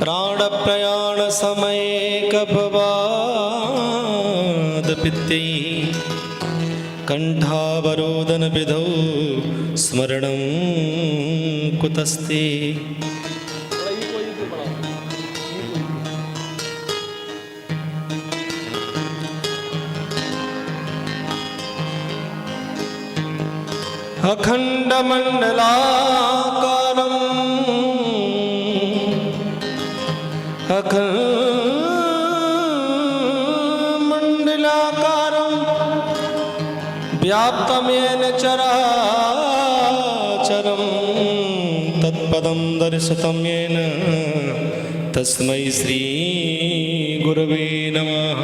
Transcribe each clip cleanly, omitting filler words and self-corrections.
प्राण प्रयाण समये कफवाद पित्ते कंठावरोदन विधौ स्मरणं कुतस्ते। अखंड मंडलाकारं व्याप्तं येन चराचरं तत्पदं दर्शितं येन तस्मै श्री गुरवे नमः।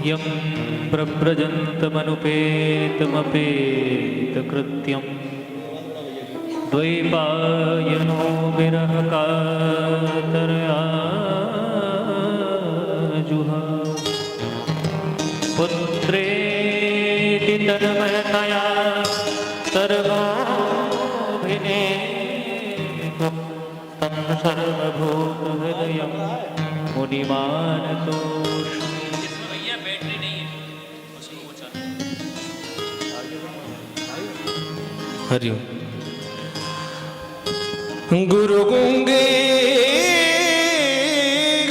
यं प्रव्रजन्तमनुपेतमपेतकृत्यं द्वैपायनो विरहकातरया जुहाव पुत्रेति तन्मयतया सर्वोऽभिनेदं तं सर्वभूतहृदयं मुनिमानतोऽस्मि। हरिओम। गुरु गुंगे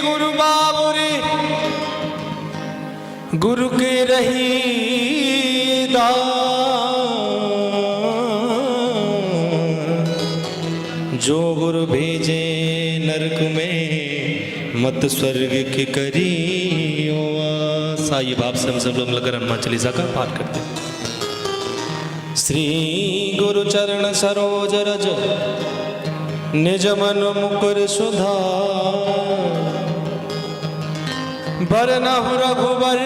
गुरु बाबुरे गुरु के रही दान, जो गुरु भेजे नरक में मत स्वर्ग की करियो आस। आइए भाव से हम सब लोग लगकर हनुमान चालीसा का पाठ करते हैं। श्री गुरु चरण सरोज रज निज मन मुकुर सुधार, बरनहु रघुबर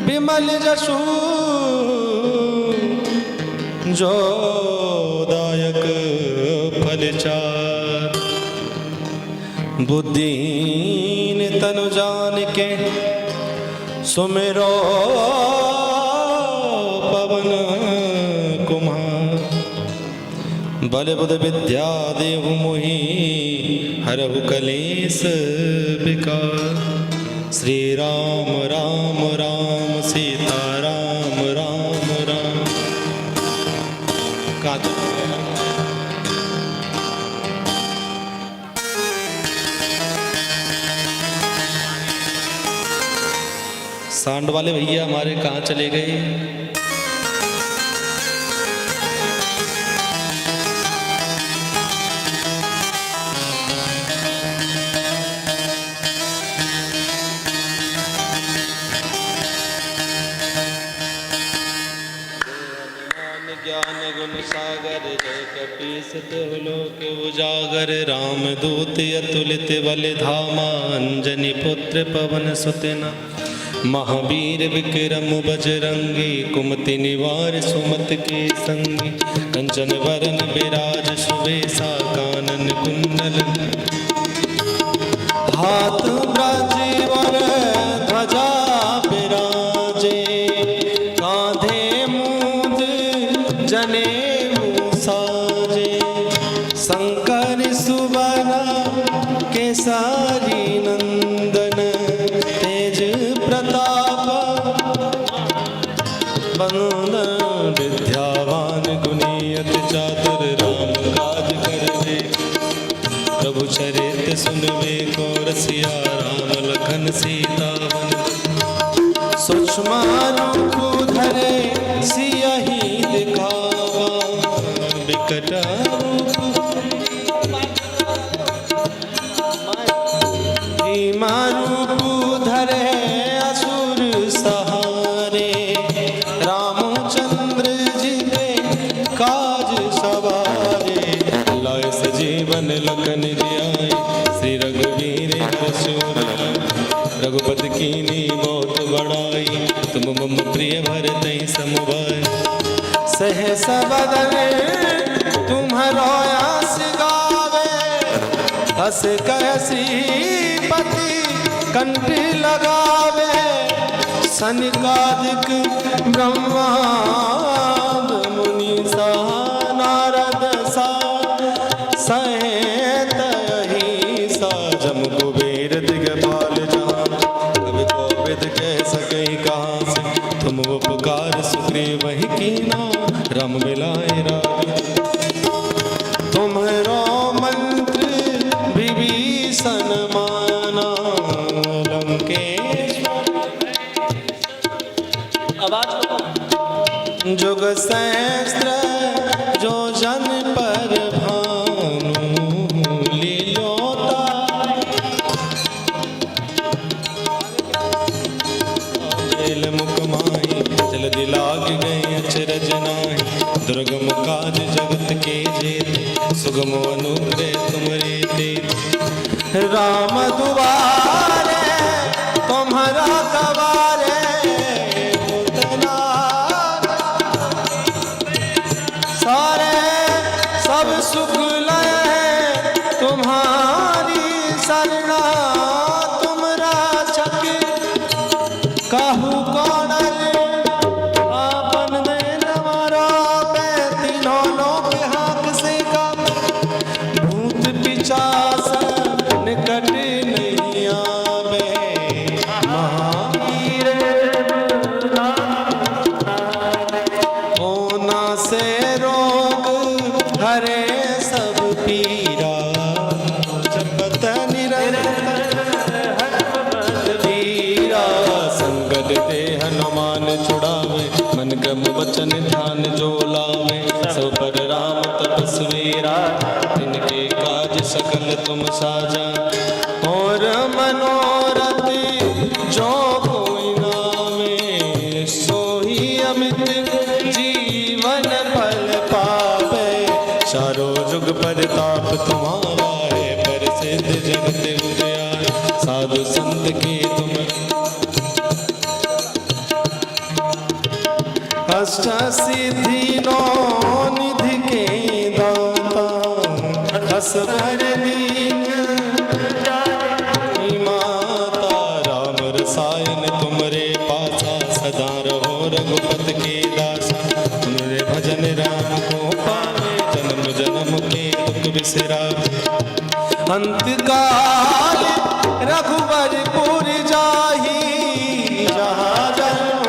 विमल जसु, जो दायक फल चार। बुद्धिहीन तनु जान के सुमिरो पवन कुमार, बल बुध विद्या देहु मोहि हरहु कलेश विकार। श्री राम राम राम सीता राम राम राम। सांड वाले भैया हमारे कहाँ चले गए? ज्ञान गुण सागर जय कपीस तिहु लोक उजागर। राम दूत अतुलित बल धामा, अंजनी पुत्र पवन सुतना। महावीर विक्रम बजरंगी, कुमति निवार सुमत के संगी। कंचन वरन विराज सुबेसा, कानन कुंडल हाथ ब्रजवर ध्वजा विराजे। कांधे मूंज जनेऊ साजे, शंकर सुवन केसरी नंदन। तेज प्रताप बंदन, विद्यावान गुणी अति चातुर। राम काज करबे प्रभु चरित सुनबे को रसिया। राम लखन सीता वन, सूक्ष्म रूप धरे सियहि दिखावा। विकट रूप भीमा रूप धरे असुर सहारे। रामचंद्र जी के काज सवारे, लाए सजीवन लखन जियाए। श्री रघुवीर हर्षुर रघुपति कीनी बहुत बड़ाई। तुम मम प्रिय भरतहि समभाई, सहस बदन तुम्हारो यस गावे। हस कह श्रीपति कंठ लगावे सनिकादिक ब्रह्मांड मुनि सा नारद सा सहेत अहिसा जम कुबेर दिगपाल जहां कवि कोविद कह सके कहाँ से तुम उपकार सुग्रीव ही कीना राम मिलाए राम तुम्हारो मंत्र विभीषण माना लंकेश्वर आवाज जुग सहस्त्र जो जन पर भानु लीलोता बेल मुख माही जल्दी लाग गए अचरज नाही दुर्गम काज जगत के जेते सुगम अनुग्रह तुमरे देते राम दुआरे तुम्हारा कवारे उतना सारे सब सुख लय तुम्हारी शरणा तुम राक्षक कहू कौन आपन दे नवारा पे तीनों लोक हाथ से का भूत पिचास निकट नहीं आवे महावीर होना से रोग हरे सब पीरा जपत निरंतर वीरा संकट ते हनुमान छुड़ावे मन क्रम वचन ध्यान जो लावे सब पर राम तपस्वीरा तिनके काज सकल तुम साजा और मनोरथ जो कोई नामे सोही अमित जीवन फल पावे चारों जुग परताप तुम्हारा है प्रसिद्ध जगत उजियार साधु संत के तुम अष्ट सिद्धि नौ निधि के दाता असवर दीन माता राम रसायन तुमरे पासा सदा रहो रघुपत के दासा तुमरे भजन राम को पावे जन्म जन्म के दुख बिसरा अंत काल रघुवरपुर जाहि जहाँ जन्म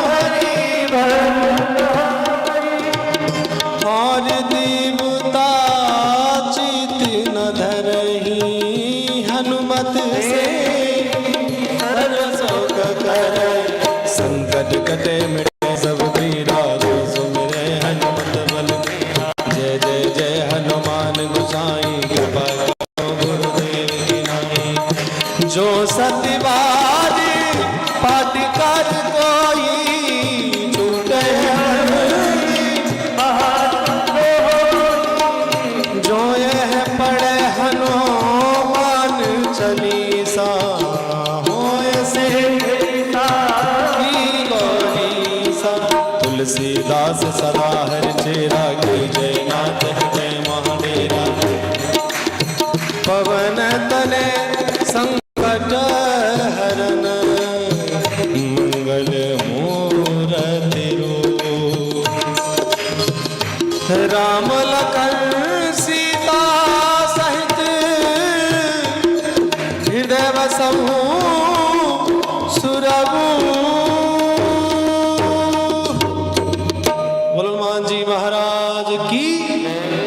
हरि और देवता चित न धरहि हनुमत से हर शोक करे संकट कटे मिटे सब पीरा जो सुमिरे हनुमत बल जय जय जय हनुमान गोसाई कृपा करो गुरुदेव की नाई जो सत्यवाद पाठ कर कोई छूटे जो यह पढ़े हनुमान चालीसा होय से गौरीसा तुलसीदास सदा हर चेरा की जय नाथ जय महाडेरा पवन तले संकट हरन मंगल मूरति रूप राम लखन सीता सहित हृदय वसहु सुरभु बोलो हनुमान जी महाराज की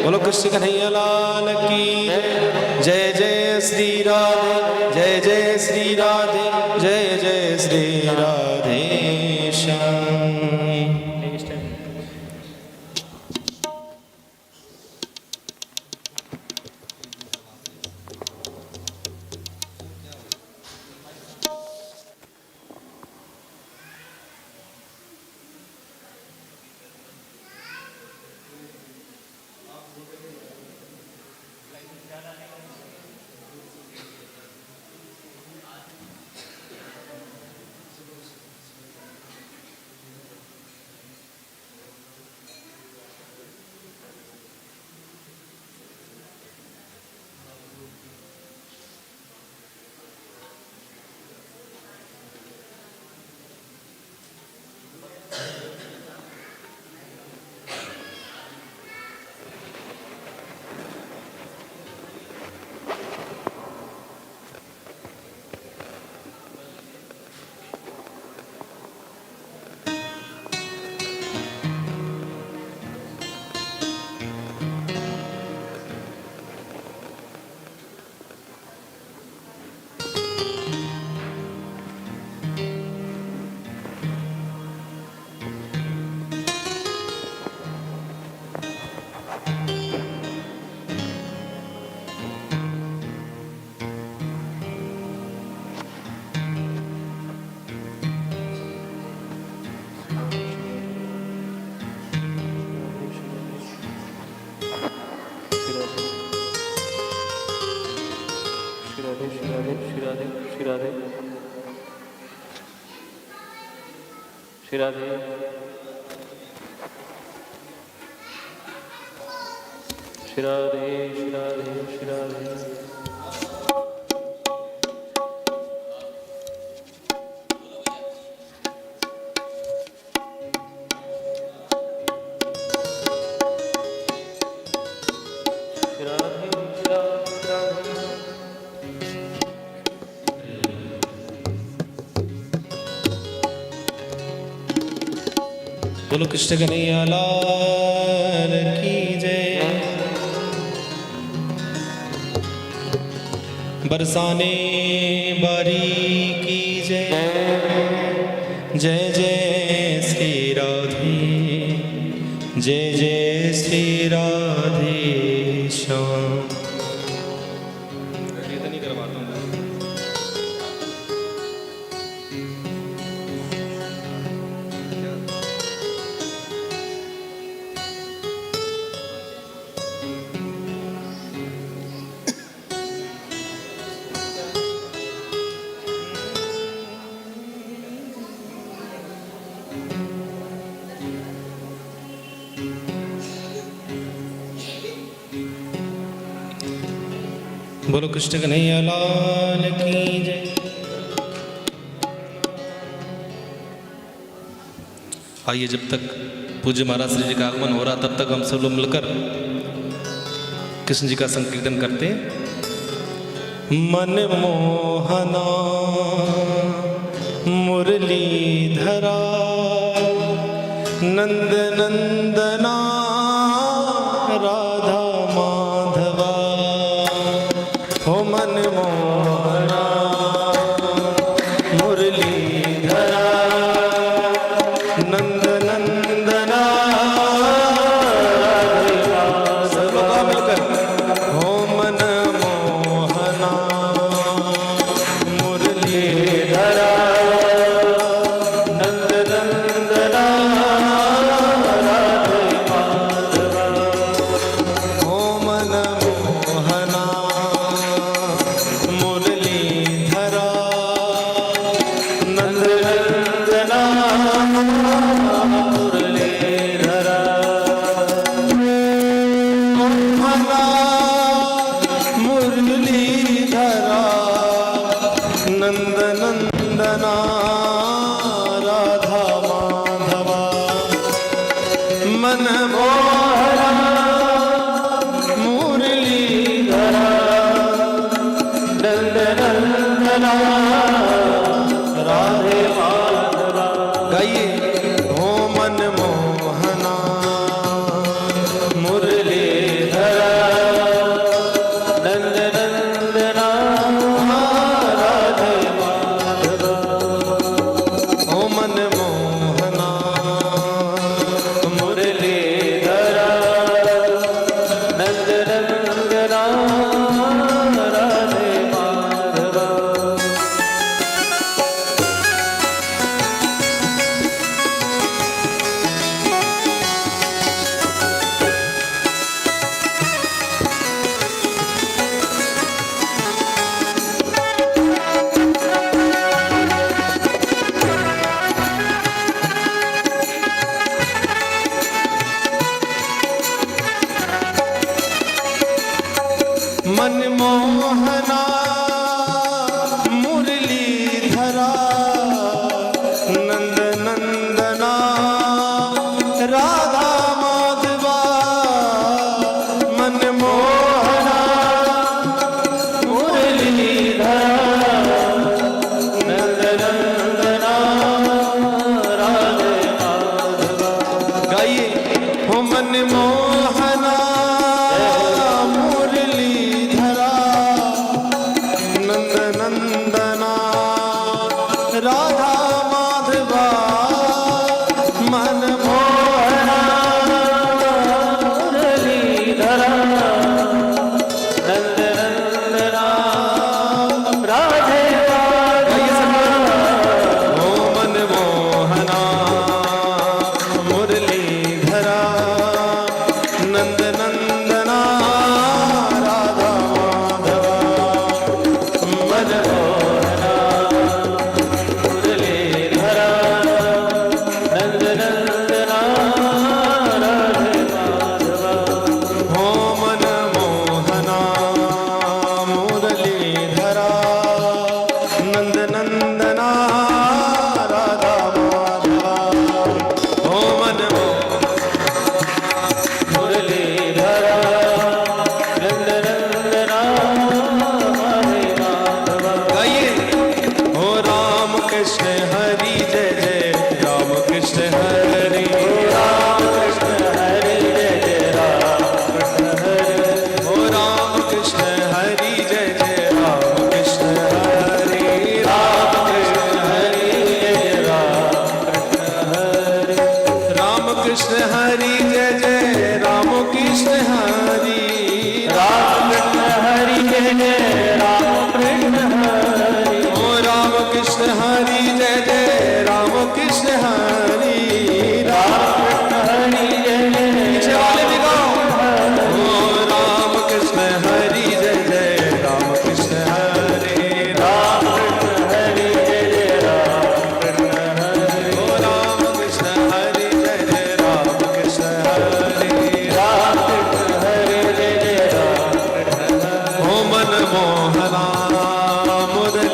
बोलो कृष्ण कन्हैया लाल की जय जय श्री राधे जय जय श्री राधे जय जय श्री राधे श्याम राधे श्री राधे श्री राधे श्री राधे श्री राधे श्री राधे बोलो कृष्ण कन्हैया लाल की जय। बरसाने बारी की जय। जय जय श्री राधे जय जय श्री राधे श्याम। कीर्तन ही करवाता हूँ। बोलो कृष्ण कन्हैया लाल की जय। आइए, जब तक पूज्य महाराज श्री जी का आगमन हो रहा तब तक हम सब लोग मिलकर कृष्ण जी का संकीर्तन करते हैं। मन मोहना मुरलीधरा नंद नंदना राधा माधवा। हो मन मोहना मुरलीधरा नंद नंदना राधा सबका मिलकर। हो मन मोहना मुरलीधरा नंद नंदना राधा माधवा। हो मन मोहना मुरलीधरा नंद नंदना मुरलीधरा। मोहना मुरलीधरा नंद नंदना राधा माधवा। मन मोहना मुरलीधरा नंद नंदना राधे माधवा। गाइए, हो मन मोहना मुरलीधरा नंद नंदना राधे माधवा। हो मन मोहना मुरलीधरा नंद नंदना राधे माधवा। मन मोहना मुरलीधरा नंद नंदना राधा माधवा। मन मोहना मुरलीधरा नंद नंदना राधे माधवा। गाइए, हो मन मोहना मुरलीधरा नंद नंदना राधा माधवा। मन मोहना मुरलीधरा नंद नंदना राधे माधवा। हो मन मोहना मुरलीधरा नंद नंदना राधा माधवा। मन मोहना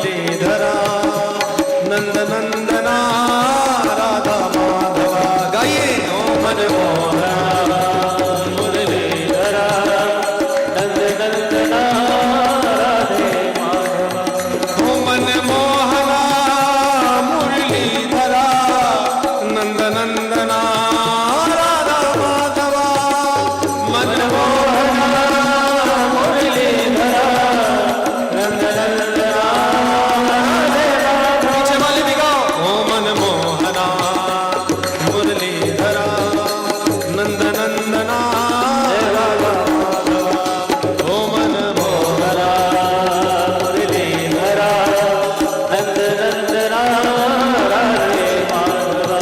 मुरलीधरा नंद नंदना राधा माधवा गाइए ओ मनमोहना मुरलीधरा नंद नंदना राधे माधवा ओ मनमोहना मुरलीधरा नंद नंदना राधा माधवा मनमोहना मुरलीधरा नंद नंदना राधे माधवा पीछे वाले भी गाओ ओ मनमोहना मुरलीधरा नंद नंदना राधा माधवा ओ मनमोहना मुरलीधरा नंद नंदना राधे माधवा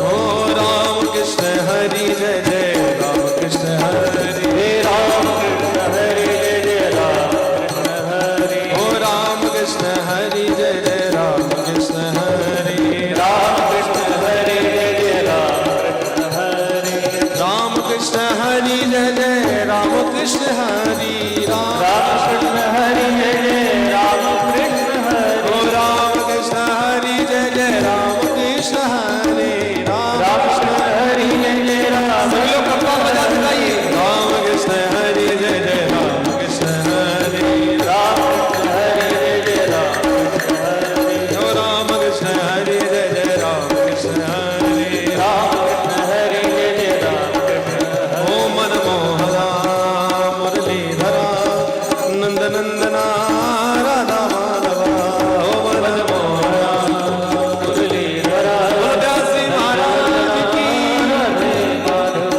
ओ राम कृष्ण हरि जय जय राम कृष्ण हरि हे राम कृष्ण हरे जय राम कृष्ण हरे ओ राम कृष्ण हरि जय जय राम कृष्ण हरि राम कृष्ण हरे जय राम कृष्ण हरे राम कृष्ण हरि जय जय राम कृष्ण हरि राम राम कृष्ण हरे जय राम कृष्ण हरे ओ राम कृष्ण हरि जय जय राम कृष्ण हरि राम राम कृष्ण हरे जय राम सभी लोग कप्पा बजा के गाइए राम कृष्ण हरि जय जय राम कृष्ण हरि राम कृष्ण हरे जय राम कृष्ण हरे ओ राम कृष्ण हरि जय जय राम कृष्ण हरि राम कृष्ण हरे जय राम कृष्ण हरे ओ मनमोहना मुरलीधरा नंद नंदना राधा माधवा ओ मनमोहना मुरलीधरा बोलो व्यासी महाराज की राधे माधवा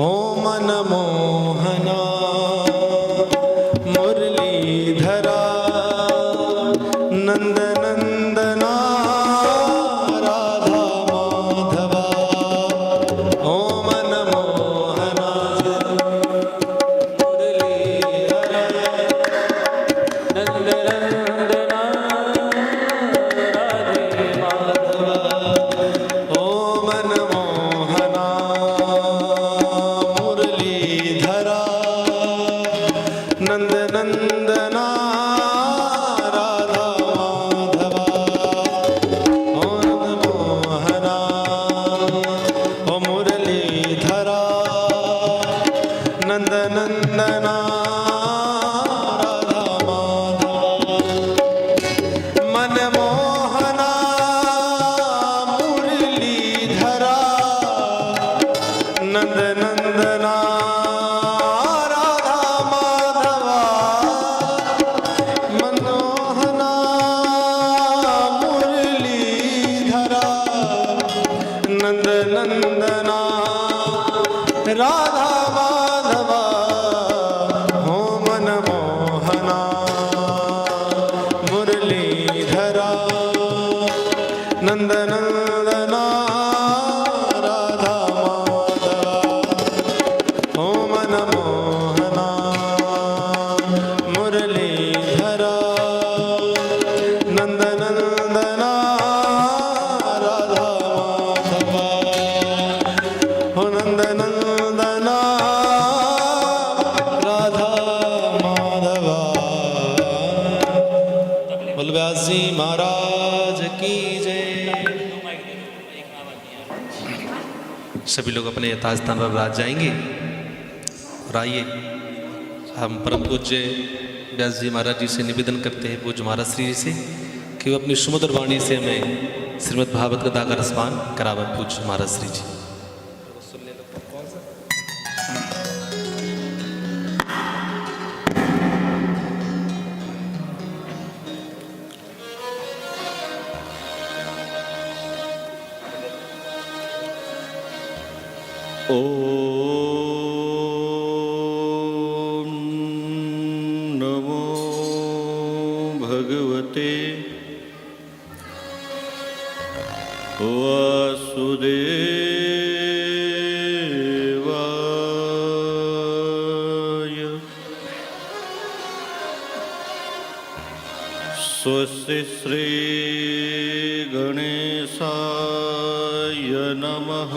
ओ मनमोहना मुरलीधरा नंद नंदना राधा माधवा ओ मनमोहना मुरलीधरा नंद नंदना राधे माधवा ओ मनमोहना मुरलीधरा नंद नंदना राधा माधवा ओ मनमोहना ओ मुरलीधरा नंद नंदना राधा माधवा मनमोहना मुरलीधरा नंद नंदना राधा माधवा मनोहना मुरलीधरा नंद नंदना राधा माधवा हो मनमोहना मुरलीधरा नंद नंदना राधा माधवा हो मनमोहना मुरलीधरा नंद नंदना राधा माधवा हो नंद नंदना राधा माधवा बोल व्यास जी महाराज की जय। सभी लोग अपने यथास्थ स्थान पर विराज जाएंगे और आइए हम परम पूज्य व्यास जी महाराज जी से निवेदन करते हैं पूज्य महाराज श्री जी से कि वो अपनी सुमधुर वाणी से हमें श्रीमद् भागवत कथा का रसपान करावे पूज्य महाराज श्री जी। ॐ नमो भगवते वासुदेवाय स्वस्ति श्री गणेशाय नमः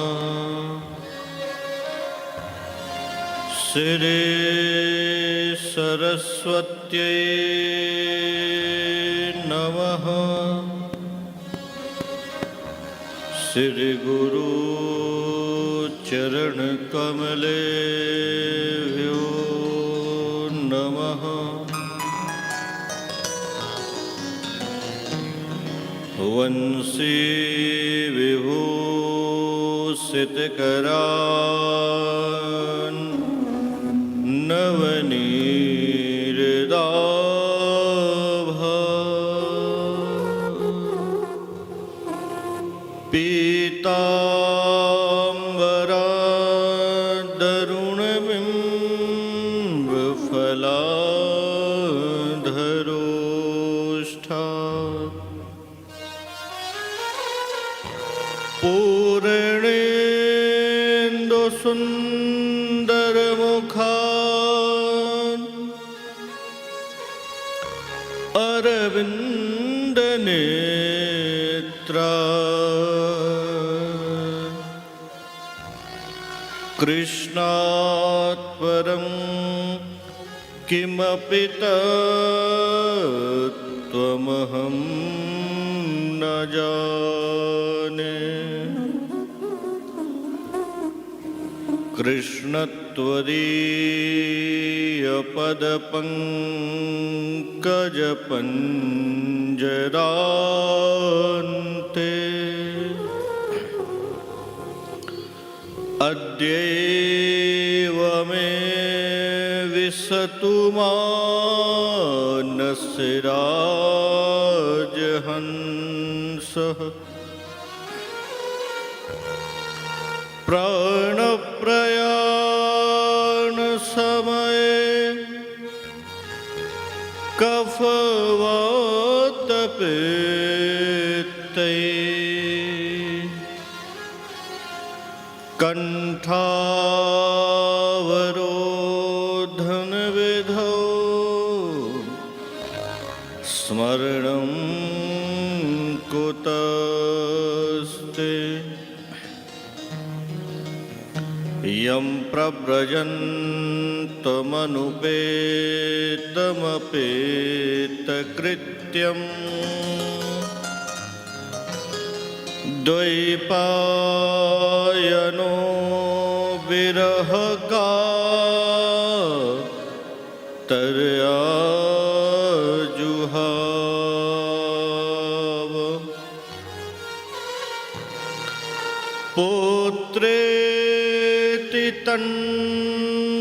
श्री सरस्वत्यै नमः। श्री गुरु चरण कमलेभ्यो नमः। वंशी विभूषितकरान् नवनीरदाभा पीताम्बरादरुणबिम्बफलाधरोष्ठा पूर्णेन्दुसुन्दरमुखान् अरविन्दनेत्रा कृष्णात् परं किमपि तत्त्वमहं न जाने। कृष्णत्वदीयपदपङ्कजपञ्जरान्ते अद्यैव मे विशतु मानसे राजहंसः। प्राणप्रयाणसमये कफवातपित्तैः कण्ठावरोधनविधौ स्मरणं कुतस्ते। यं प्रव्रजन्तमनुपेतमपेतकृत्यम् द्वैपायनो विरहकातर्याजुहाव। पुत्रेति तन्मयतया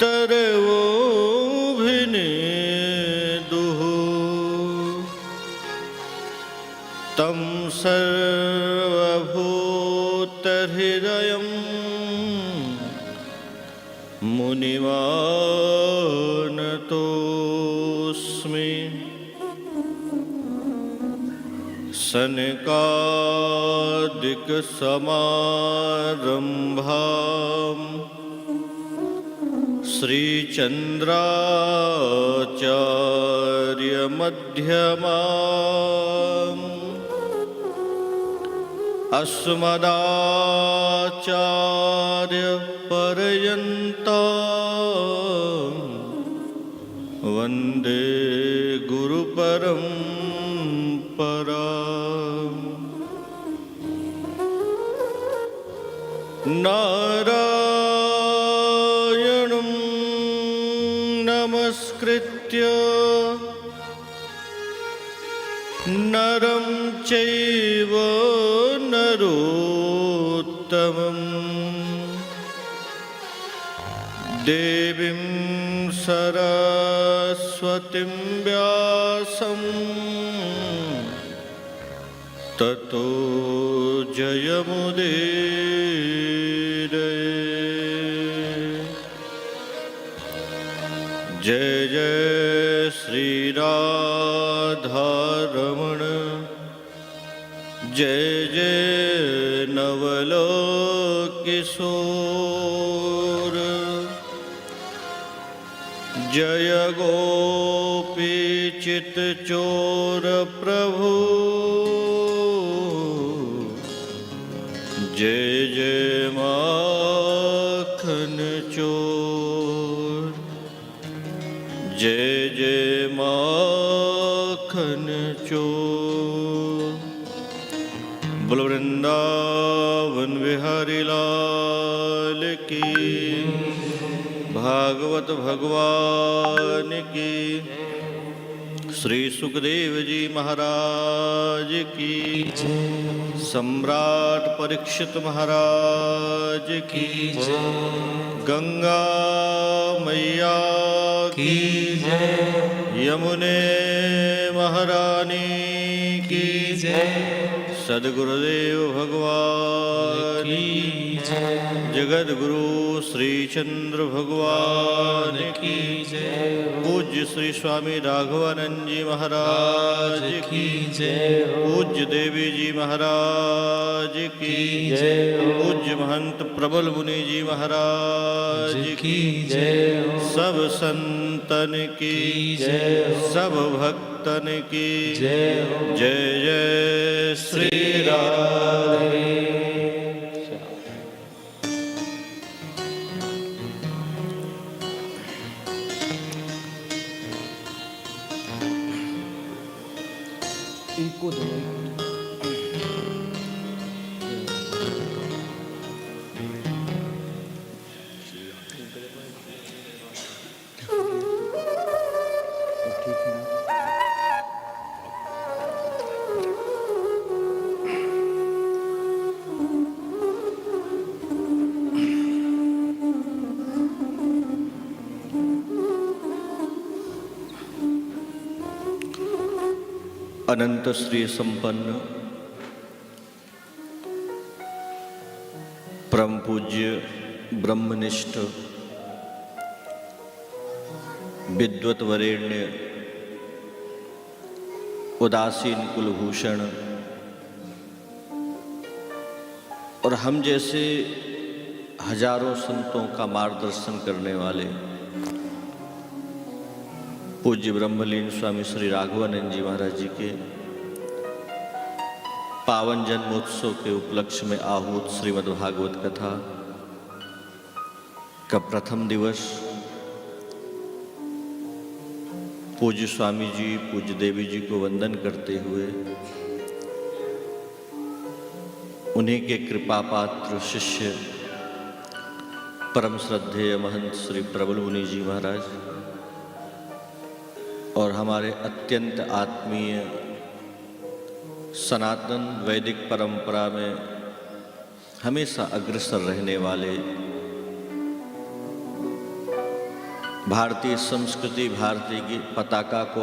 तरवोऽभिनेदुः तं सर्वभूतहृदयं मुनिमानतोऽस्मि। सनकादिकसमारम्भाम् श्रीचन्द्राचार्यमध्यमाम् अस्मदाचार्यपर्यन्तां वन्दे गुरुपरम्पराम्। नारायणं नमस्कृत्य नरं चैव नरोत्तमं देवीं सरस्वतीं व्यासं ततो जयमुदीरये। जय जय श्री राधारमण, जय जय नवलोकिशोर, जय गोपीचितचोर प्रभु, जय जय माखन चोर। जय जय माखन चोर। बोल वृंदावन बिहारी लाल की, भागवत भगवान की, श्री सुखदेव जी महाराज की, सम्राट परीक्षित महाराज की, गंगा मैया की, यमुने महारानी की, सद्गुरुदेव भगवान की, जगत गुरु श्री चंद्र भगवान की, पूज्य श्री स्वामी राघवानंद जी महाराज की, पूज्य देवी जी महाराज की, पूज्य महंत प्रबल मुनि जी महाराज की, सब संतन की, सब भक्तन की जय जय श्री राधे। अनंत श्री संपन्न परम पूज्य ब्रह्मनिष्ठ विद्वत वरेण्य उदासीन कुलभूषण और हम जैसे हजारों संतों का मार्गदर्शन करने वाले पूज्य ब्रह्मलीन स्वामी श्री राघवानंद जी महाराज जी के पावन जन्मोत्सव के उपलक्ष्य में आहूत श्रीमद् भागवत कथा का प्रथम दिवस पूज्य स्वामी जी पूज्य देवी जी को वंदन करते हुए उन्हीं के कृपा पात्र शिष्य परम श्रद्धेय महंत श्री प्रबल मुनि जी महाराज और हमारे अत्यंत आत्मीय सनातन वैदिक परंपरा में हमेशा अग्रसर रहने वाले भारतीय संस्कृति भारतीय की पताका को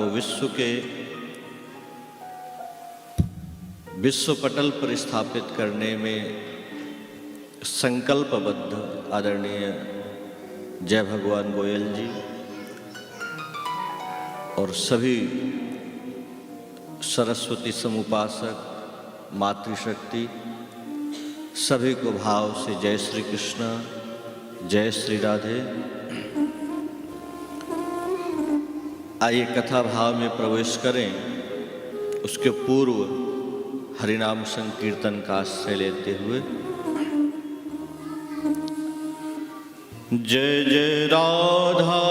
विश्व पटल पर स्थापित करने में संकल्पबद्ध आदरणीय जय भगवान गोयल जी और सभी सरस्वती समुपासक मातृशक्ति सभी को भाव से जय श्री कृष्ण जय श्री राधे। आइए कथा भाव में प्रवेश करें। उसके पूर्व हरिनाम संकीर्तन का आश्रय लेते हुए जय जय राधा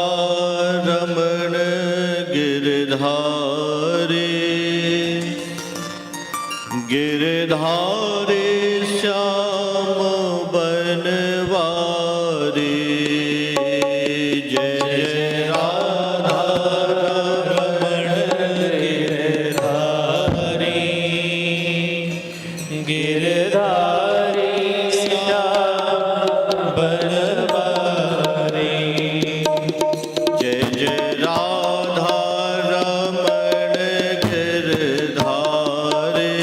रमण गिरधारे गिरधारे श्याम बनवारे। जय जय राधा रमण गिरधारे गिरधारे श्याम बनवारे। जय जय राधा रमण गिरधारे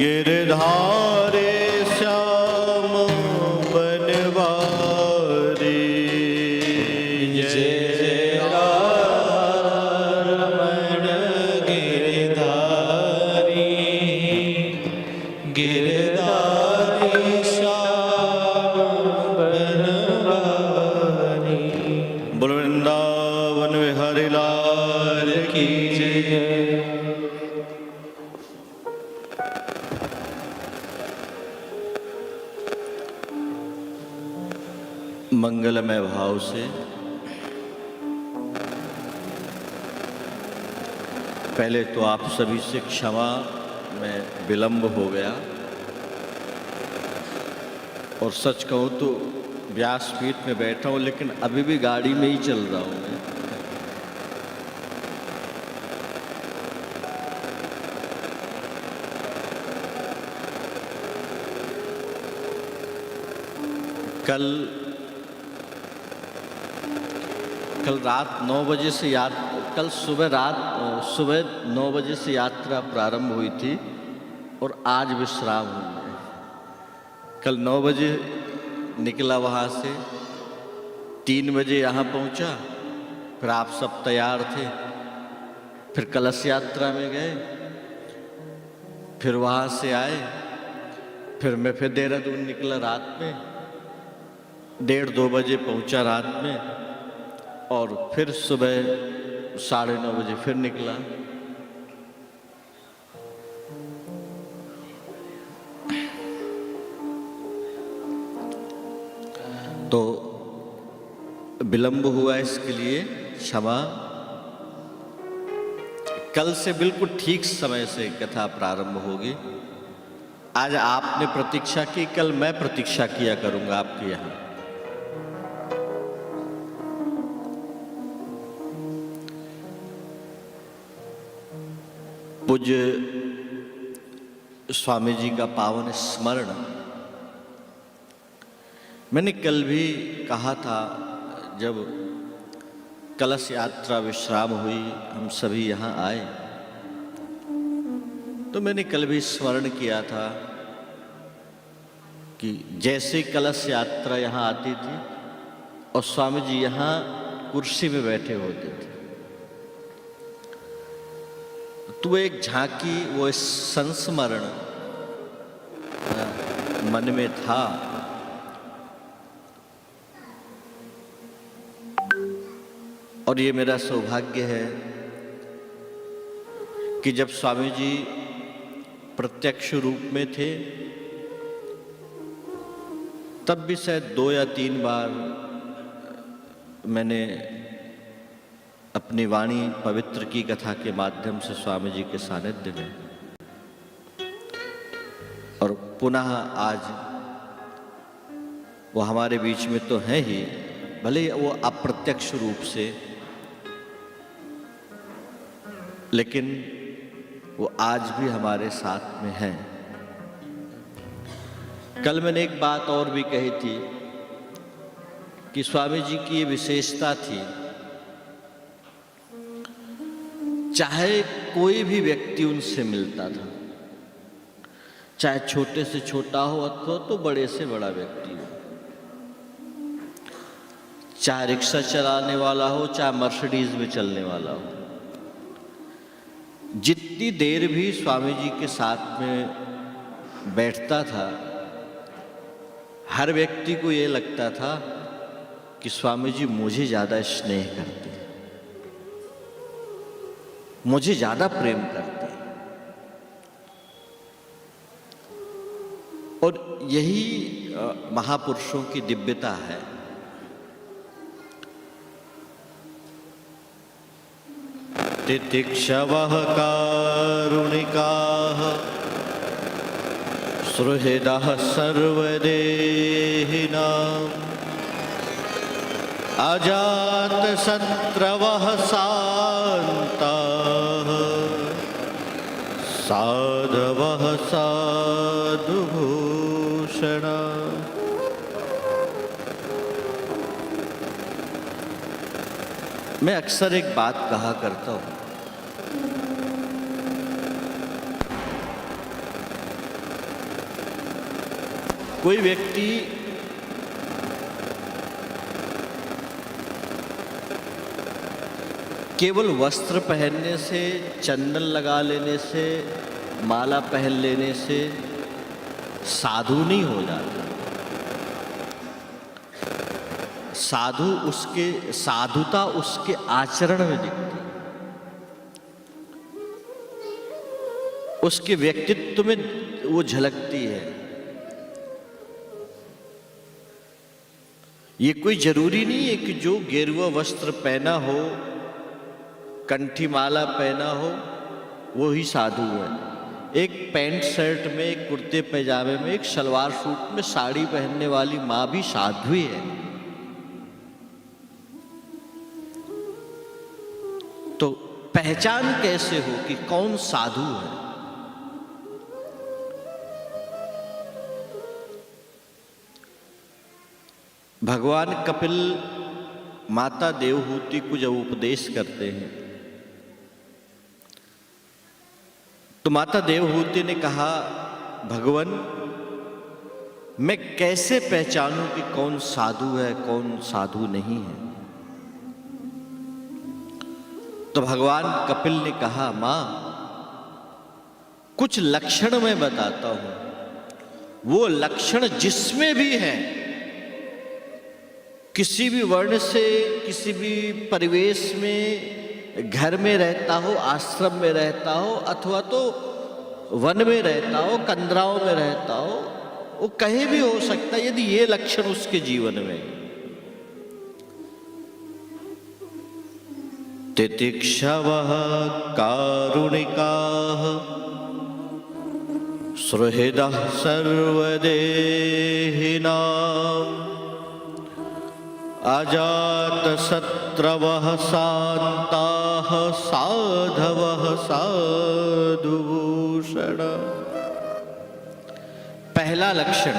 गिरधारे श्याम बनवारी जय जय रमण गिरधारी गिरधारी श्याम बनवारी। बोल वृंदावन बिहारी लाल की जय। मंगलमय भाव से पहले तो आप सभी से क्षमा में विलंब हो गया, और सच कहूँ तो व्यासपीठ में बैठा हूँ लेकिन अभी भी गाड़ी में ही चल रहा हूँ मैं। कल रात 9 बजे से कल सुबह 9 बजे से यात्रा प्रारंभ हुई थी और आज विश्राम हुई है। कल 9 बजे निकला वहाँ से, 3 बजे यहाँ पहुँचा, फिर आप सब तैयार थे, फिर कलश यात्रा में गए, फिर वहाँ से आए, फिर मैं फिर देहरादून निकला रात में, 1:30-2 बजे पहुंचा रात में, और फिर सुबह 9:30 बजे फिर निकला। तो विलंब हुआ, इसके लिए क्षमा। कल से बिल्कुल ठीक समय से कथा प्रारंभ होगी। आज आपने प्रतीक्षा की, कल मैं प्रतीक्षा किया करूंगा आपके यहाँ। पूज्य स्वामी जी का पावन स्मरण, मैंने कल भी कहा था, जब कलश यात्रा विश्राम हुई, हम सभी यहाँ आए, तो मैंने कल भी स्मरण किया था कि जैसे कलश यात्रा यहाँ आती थी और स्वामी जी यहाँ कुर्सी में बैठे होते थे, तो एक झांकी, वो संस्मरण मन में था। और ये मेरा सौभाग्य है कि जब स्वामी जी प्रत्यक्ष रूप में थे, तब भी शायद 2 या 3 बार मैंने अपनी वाणी पवित्र की कथा के माध्यम से स्वामी जी के सानिध्य में, और पुनः आज वो हमारे बीच में तो है ही, भले वो अप्रत्यक्ष रूप से, लेकिन वो आज भी हमारे साथ में हैं। कल मैंने एक बात और भी कही थी कि स्वामी जी की ये विशेषता थी, चाहे कोई भी व्यक्ति उनसे मिलता था, चाहे छोटे से छोटा हो अथवा तो बड़े से बड़ा व्यक्ति हो, चाहे रिक्शा चलाने वाला हो, चाहे मर्सिडीज में चलने वाला हो, जितनी देर भी स्वामी जी के साथ में बैठता था, हर व्यक्ति को ये लगता था कि स्वामी जी मुझे ज़्यादा स्नेह करते हैं, मुझे ज़्यादा प्रेम करते हैं। और यही महापुरुषों की दिव्यता है। तितिक्षवः कारुणिकाः सुहृदः सर्वदेहिनाम् अजातशत्रवः शान्ताः साधवः साधुभूषणा। मैं अक्सर एक बात कहा करता हूँ कोई व्यक्ति केवल वस्त्र पहनने से, चंदन लगा लेने से, माला पहन लेने से साधु नहीं हो जाता। साधुता उसके आचरण में दिखती है, उसके व्यक्तित्व में वो झलकती है। ये कोई जरूरी नहीं है कि जो गेरुआ वस्त्र पहना हो, कंठी माला पहना हो, वो ही साधु है। एक पैंट शर्ट में, एक कुर्ते पैजामे में, एक सलवार सूट में साड़ी पहनने वाली माँ भी साध्वी है। तो पहचान कैसे हो कि कौन साधु है? भगवान कपिल माता देवहूति को जब उपदेश करते हैं तो माता देवहूति ने कहा, भगवान मैं कैसे पहचानूं कि कौन साधु है, कौन साधु नहीं है? तो भगवान कपिल ने कहा, मां कुछ लक्षण मैं बताता हूं, वो लक्षण जिसमें भी है, किसी भी वर्ण से, किसी भी परिवेश में, घर में रहता हो, आश्रम में रहता हो, अथवा तो वन में रहता हो, कंदराओं में रहता हो, वो कहीं भी हो सकता है यदि ये लक्षण उसके जीवन में। तितिक्षवः कारुणिकाः सुहृदः सर्वदेहिनाम् अजातशत्रवः शान्ताः साधवः साधुभूषण। पहला लक्षण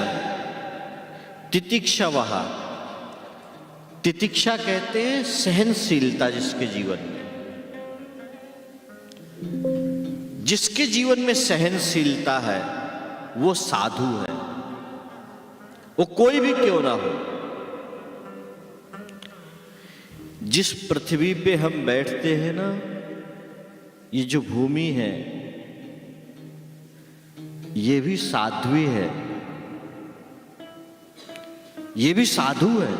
तितिक्षवः। तितिक्षा कहते हैं सहनशीलता, जिसके जीवन में, जिसके जीवन में सहनशीलता है वो साधु है, वो कोई भी क्यों ना हो। जिस पृथ्वी पे हम बैठते हैं ना, ये जो भूमि है, ये भी साध्वी है, ये भी साधु है,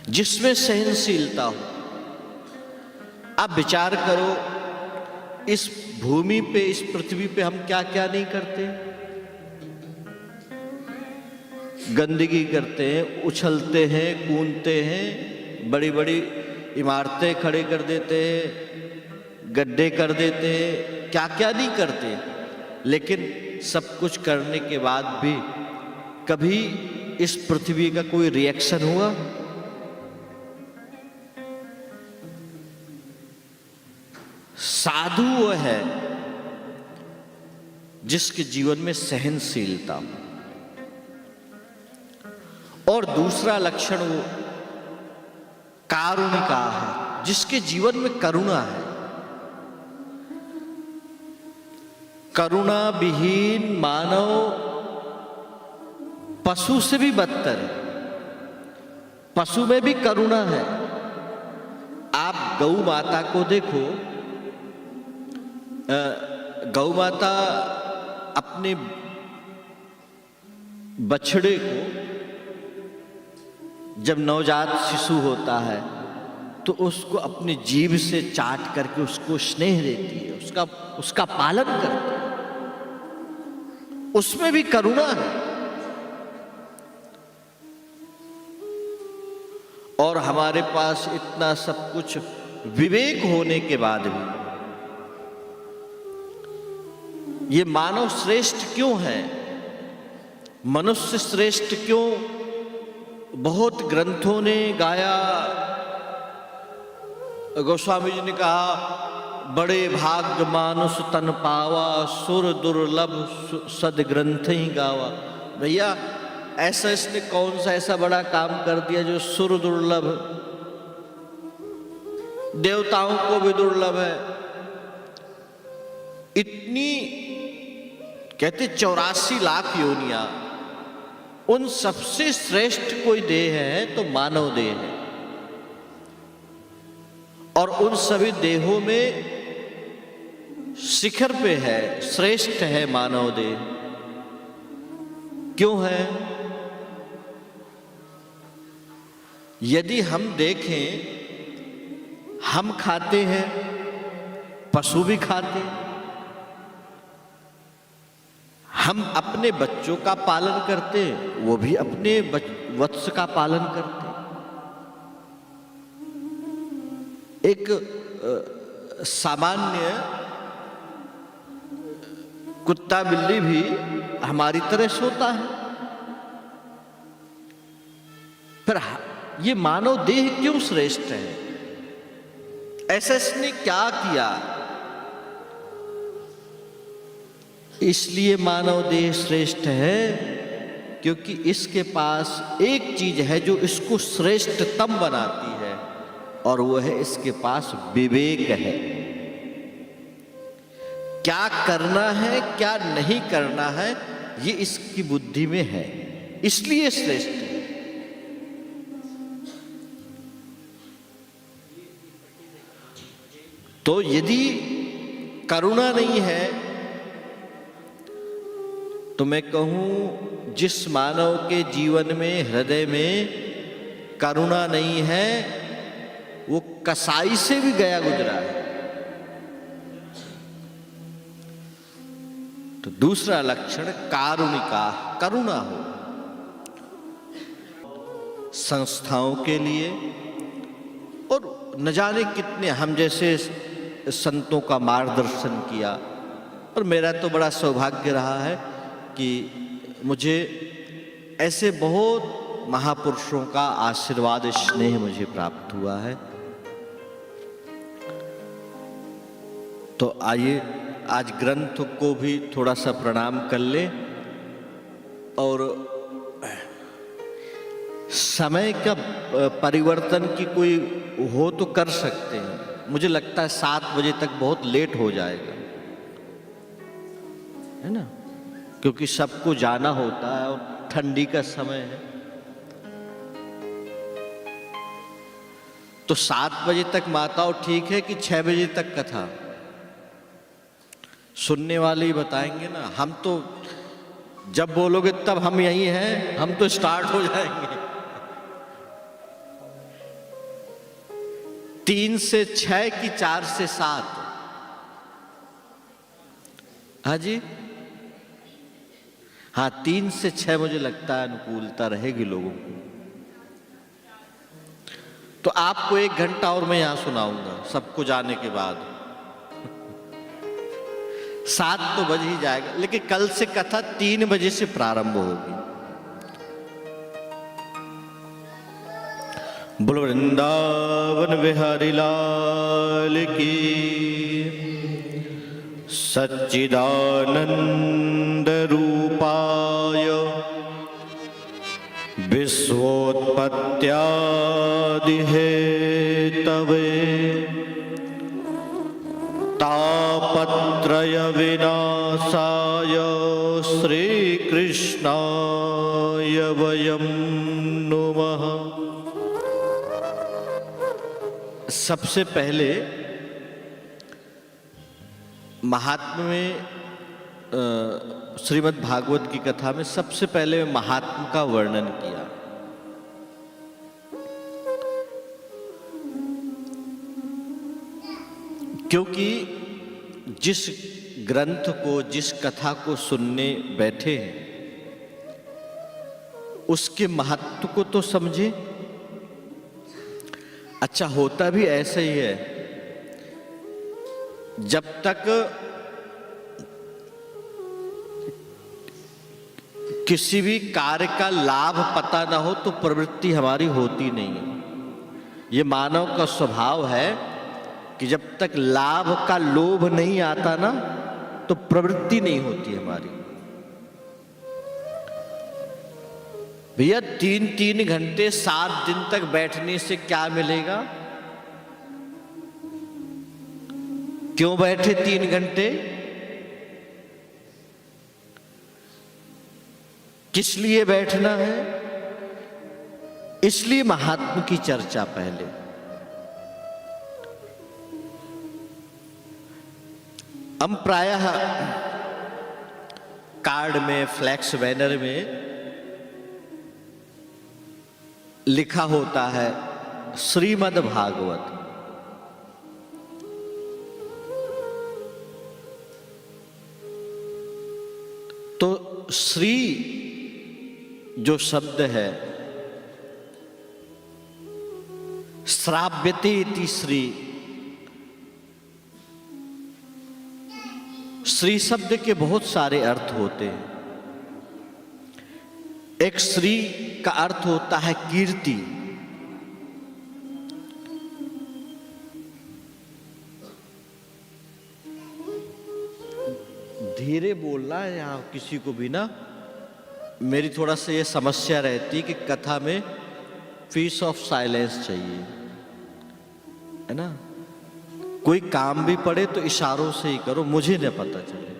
जिसमें सहनशीलता हो। आप विचार करो, इस भूमि पे, इस पृथ्वी पे हम क्या क्या नहीं करते? गंदगी करते हैं, उछलते हैं, कूदते हैं, बड़ी बड़ी इमारतें खड़े कर देते हैं, गड्ढे कर देते हैं, क्या क्या नहीं करते। लेकिन सब कुछ करने के बाद भी कभी इस पृथ्वी का कोई रिएक्शन हुआ? साधु वो है जिसके जीवन में सहनशीलता हो। और दूसरा लक्षण वो कारुणिका है, जिसके जीवन में करुणा है। करुणा विहीन मानव पशु से भी बदतर है। पशु में भी करुणा है। आप गौ माता को देखो, गौ माता अपने बछड़े को जब नवजात शिशु होता है तो उसको अपनी जीभ से चाट करके उसको स्नेह देती है, उसका पालन करती है। उसमें भी करुणा है। और हमारे पास इतना सब कुछ विवेक होने के बाद भी ये मानव श्रेष्ठ क्यों है? मनुष्य श्रेष्ठ क्यों? बहुत ग्रंथों ने गाया। गोस्वामी जी ने कहा, बड़े भाग्य मानुष तन पावा, सुर दुर्लभ सद ग्रंथ ही गावा। भैया ऐसा इसने कौन सा ऐसा बड़ा काम कर दिया जो सुर दुर्लभ, देवताओं को भी दुर्लभ है। इतनी कहते 84 लाख योनियां, उन सबसे श्रेष्ठ कोई देह है तो मानव देह है। और उन सभी देहों में शिखर पे है, श्रेष्ठ है मानव देह। क्यों है? यदि हम देखें, हम खाते हैं, पशु भी खाते हैं, हम अपने बच्चों का पालन करते हैं, वो भी अपने वत्स का पालन करते हैं। एक सामान्य कुत्ता बिल्ली भी हमारी तरह सोता है। पर ये मानव देह क्यों श्रेष्ठ है? ऐसा इसने क्या किया? इसलिए मानव देह श्रेष्ठ है क्योंकि इसके पास एक चीज है जो इसको श्रेष्ठतम बनाती है, और वो है इसके पास विवेक है। क्या करना है, क्या नहीं करना है, ये इसकी बुद्धि में है, इसलिए श्रेष्ठ है। तो यदि करुणा नहीं है तो मैं कहूं, जिस मानव के जीवन में, हृदय में करुणा नहीं है, वो कसाई से भी गया गुजरा है। तो दूसरा लक्षण कारुणिका, करुणा हो संस्थाओं के लिए। और न जाने कितने हम जैसे संतों का मार्गदर्शन किया, और मेरा तो बड़ा सौभाग्य रहा है कि मुझे ऐसे बहुत महापुरुषों का आशीर्वाद, स्नेह मुझे प्राप्त हुआ है। तो आइए आज ग्रंथ को भी थोड़ा सा प्रणाम कर ले, और समय का परिवर्तन की कोई हो तो कर सकते हैं। मुझे लगता है 7 बजे तक बहुत लेट हो जाएगा, है ना, क्योंकि सबको जाना होता है और ठंडी का समय है। तो 7 बजे तक माताओं ठीक है कि 6 बजे तक कथा? सुनने वाले ही बताएंगे ना। हम तो जब बोलोगे तब हम यहीं हैं, हम तो स्टार्ट हो जाएंगे। 3 से 6 कि 4 से 7? हाँ जी, हाँ 3 से 6 मुझे लगता है अनुकूलता रहेगी लोगों को। तो आपको 1 घंटा और मैं यहां सुनाऊंगा सबको जाने के बाद। 7 तो बज ही जाएगा, लेकिन कल से कथा 3 बजे से प्रारंभ होगी। बोल वृंदावन बिहारी लाल की, सच्चिदानंद रूपाय विश्वोत्पत्त्यादि हेतवे तापत्रय विनाशाय श्रीकृष्णाय वयं नुमः। सबसे पहले महात्मा में, श्रीमद् भागवत की कथा में सबसे पहले महात्मा का वर्णन किया। क्योंकि जिस ग्रंथ को, जिस कथा को सुनने बैठे हैं, उसके महत्व को तो समझे। अच्छा, होता भी ऐसा ही है, जब तक किसी भी कार्य का लाभ पता ना हो तो प्रवृत्ति हमारी होती नहीं है। ये मानव का स्वभाव है कि जब तक लाभ का लोभ नहीं आता ना तो प्रवृत्ति नहीं होती हमारी। भैया 3-3 घंटे 7 दिन तक बैठने से क्या मिलेगा? क्यों बैठे 3 घंटे? किस लिए बैठना है? इसलिए महात्मा की चर्चा पहले। हम प्रायः कार्ड में, फ्लैक्स बैनर में लिखा होता है श्रीमद् भागवत। तो श्री जो शब्द है, श्राव्यते इति श्री, श्री शब्द के बहुत सारे अर्थ होते हैं। एक श्री का अर्थ होता है कीर्ति। धीरे बोलना है यहां, किसी को भी ना। मेरी थोड़ा सा ये समस्या रहती कि कथा में पीस ऑफ साइलेंस चाहिए, है ना। कोई काम भी पड़े तो इशारों से ही करो, मुझे न पता चले।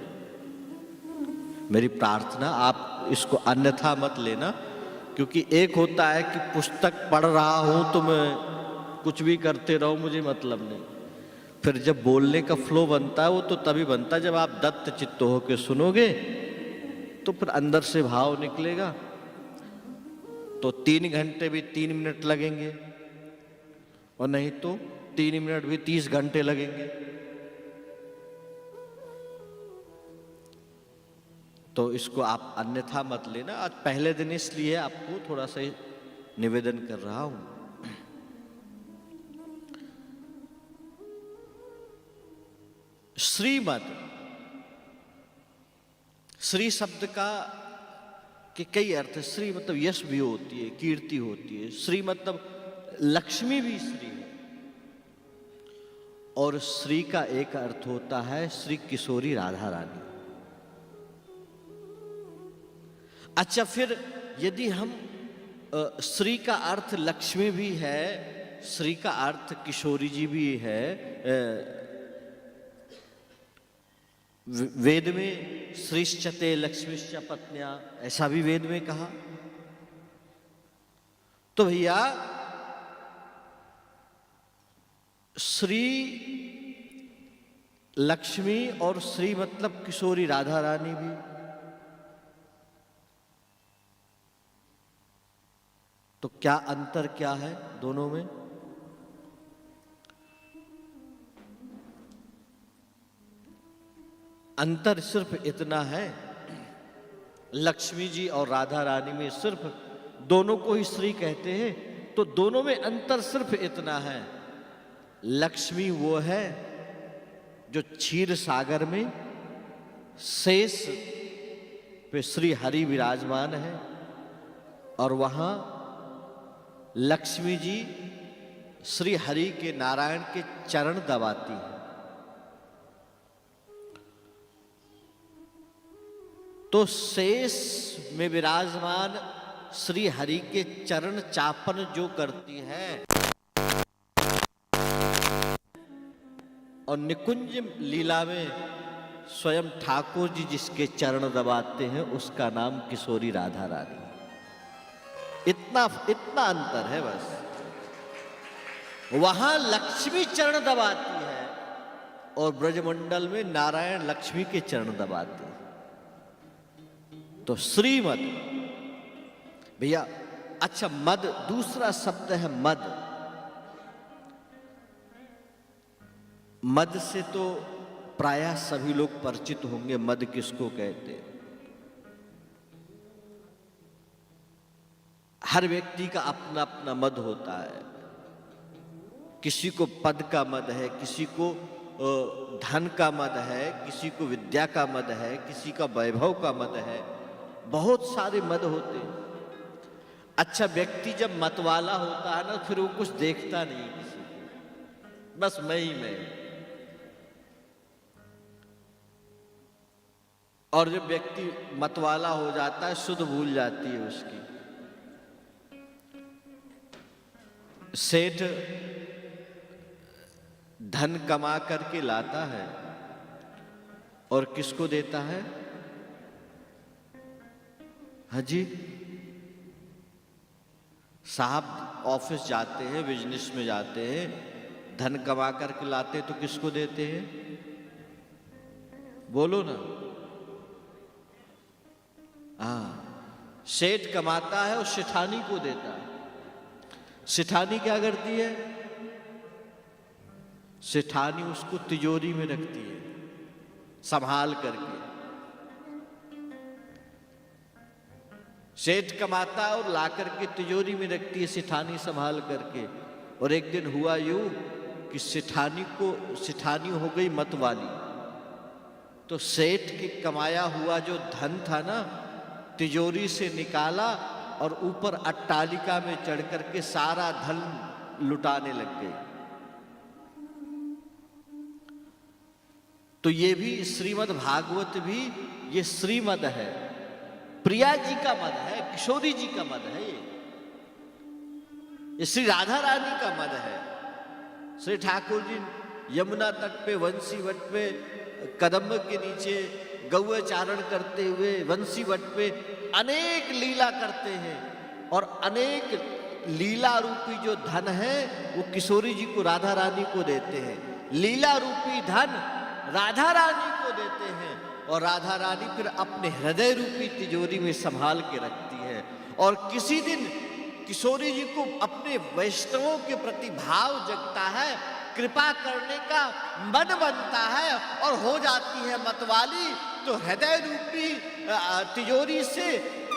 मेरी प्रार्थना, आप इसको अन्यथा मत लेना, क्योंकि एक होता है कि पुस्तक पढ़ रहा हूं तो मैं कुछ भी करते रहूं, मुझे मतलब नहीं। फिर जब बोलने का फ्लो बनता है वो तो तभी बनता है जब आप दत्त चित्त होकर सुनोगे, तो फिर अंदर से भाव निकलेगा। तो 3 घंटे भी 3 मिनट लगेंगे, और नहीं तो 3 मिनट भी 30 घंटे लगेंगे। तो इसको आप अन्यथा मत लेना। आज पहले दिन इसलिए आपको थोड़ा सा निवेदन कर रहा हूं। श्रीमद्, श्री शब्द का के कई अर्थ है। श्री मतलब यश भी होती है, कीर्ति होती है। श्री मतलब लक्ष्मी भी श्री है। और श्री का एक अर्थ होता है श्री किशोरी राधा रानी। अच्छा, फिर यदि हम श्री का अर्थ लक्ष्मी भी है, श्री का अर्थ किशोरी जी भी है, वेद में श्रीश्चते लक्ष्मीश्च पत्न्या, ऐसा भी वेद में कहा। तो भैया श्री लक्ष्मी और श्री मतलब किशोरी राधा रानी भी। तो क्या अंतर क्या है दोनों में? अंतर सिर्फ इतना है, लक्ष्मी जी और राधा रानी में सिर्फ दोनों को ही श्री कहते हैं। तो दोनों में अंतर सिर्फ इतना है, लक्ष्मी वो है जो क्षीर सागर में शेष पे श्री हरि विराजमान है, और वहां लक्ष्मी जी श्री हरि के, नारायण के चरण दबाती है। तो शेष में विराजमान श्री हरि के चरण चापन जो करती है, और निकुंज लीला में स्वयं ठाकुर जी जिसके चरण दबाते हैं, उसका नाम किशोरी राधा रानी। इतना अंतर है बस। वहां लक्ष्मी चरण दबाती है, और ब्रजमंडल में नारायण लक्ष्मी के चरण दबाते हैं। तो श्रीमद भैया। अच्छा, मद दूसरा शब्द है मद। मद से तो प्रायः सभी लोग परिचित होंगे। मद किसको कहते हैं? हर व्यक्ति का अपना अपना मद होता है। किसी को पद का मद है, किसी को धन का मद है, किसी को विद्या का मद है, किसी का वैभव का मद है। बहुत सारे मद होते हैं। अच्छा, व्यक्ति जब मतवाला होता है ना, फिर वो कुछ देखता नहीं किसी को, बस मैं ही मैं। और जब व्यक्ति मतवाला हो जाता है, शुद्ध भूल जाती है उसकी। सेठ धन कमा करके लाता है और किसको देता है? हाँ जी, साहब ऑफिस जाते हैं, बिजनेस में जाते हैं, धन कमा करके लाते तो किसको देते हैं? बोलो ना। हाँ, सेठ कमाता है और सेठानी को देता है। सेठानी क्या करती है? सेठानी उसको तिजोरी में रखती है संभाल करके। सेठ कमाता है और ला करके तिजोरी में रखती है सेठानी संभाल करके। और एक दिन हुआ यूं कि सेठानी हो गई मत वाली। तो सेठ के कमाया हुआ जो धन था ना, तिजोरी से निकाला और ऊपर अट्टालिका में चढ़ करके सारा धन लुटाने लग गई। तो ये भी श्रीमद् भागवत भी, ये श्रीमद है, प्रिया जी का मद है, किशोरी जी का मद है। ये श्री राधा रानी का मद है। श्री ठाकुर जी यमुना तट पे, वंशी वट पे, कदम्ब के नीचे गौए चारण करते हुए वंशी वट पे अनेक लीला करते हैं। और अनेक लीला रूपी जो धन है वो किशोरी जी को, राधा रानी को देते हैं। लीला रूपी धन राधा रानी को देते हैं और राधा रानी फिर अपने हृदय रूपी तिजोरी में संभाल के रखती है। और किसी दिन किशोरी जी को अपने वैष्णवों के प्रति भाव जगता है, कृपा करने का मन बनता है और हो जाती है मतवाली। तो हृदय रूपी तिजोरी से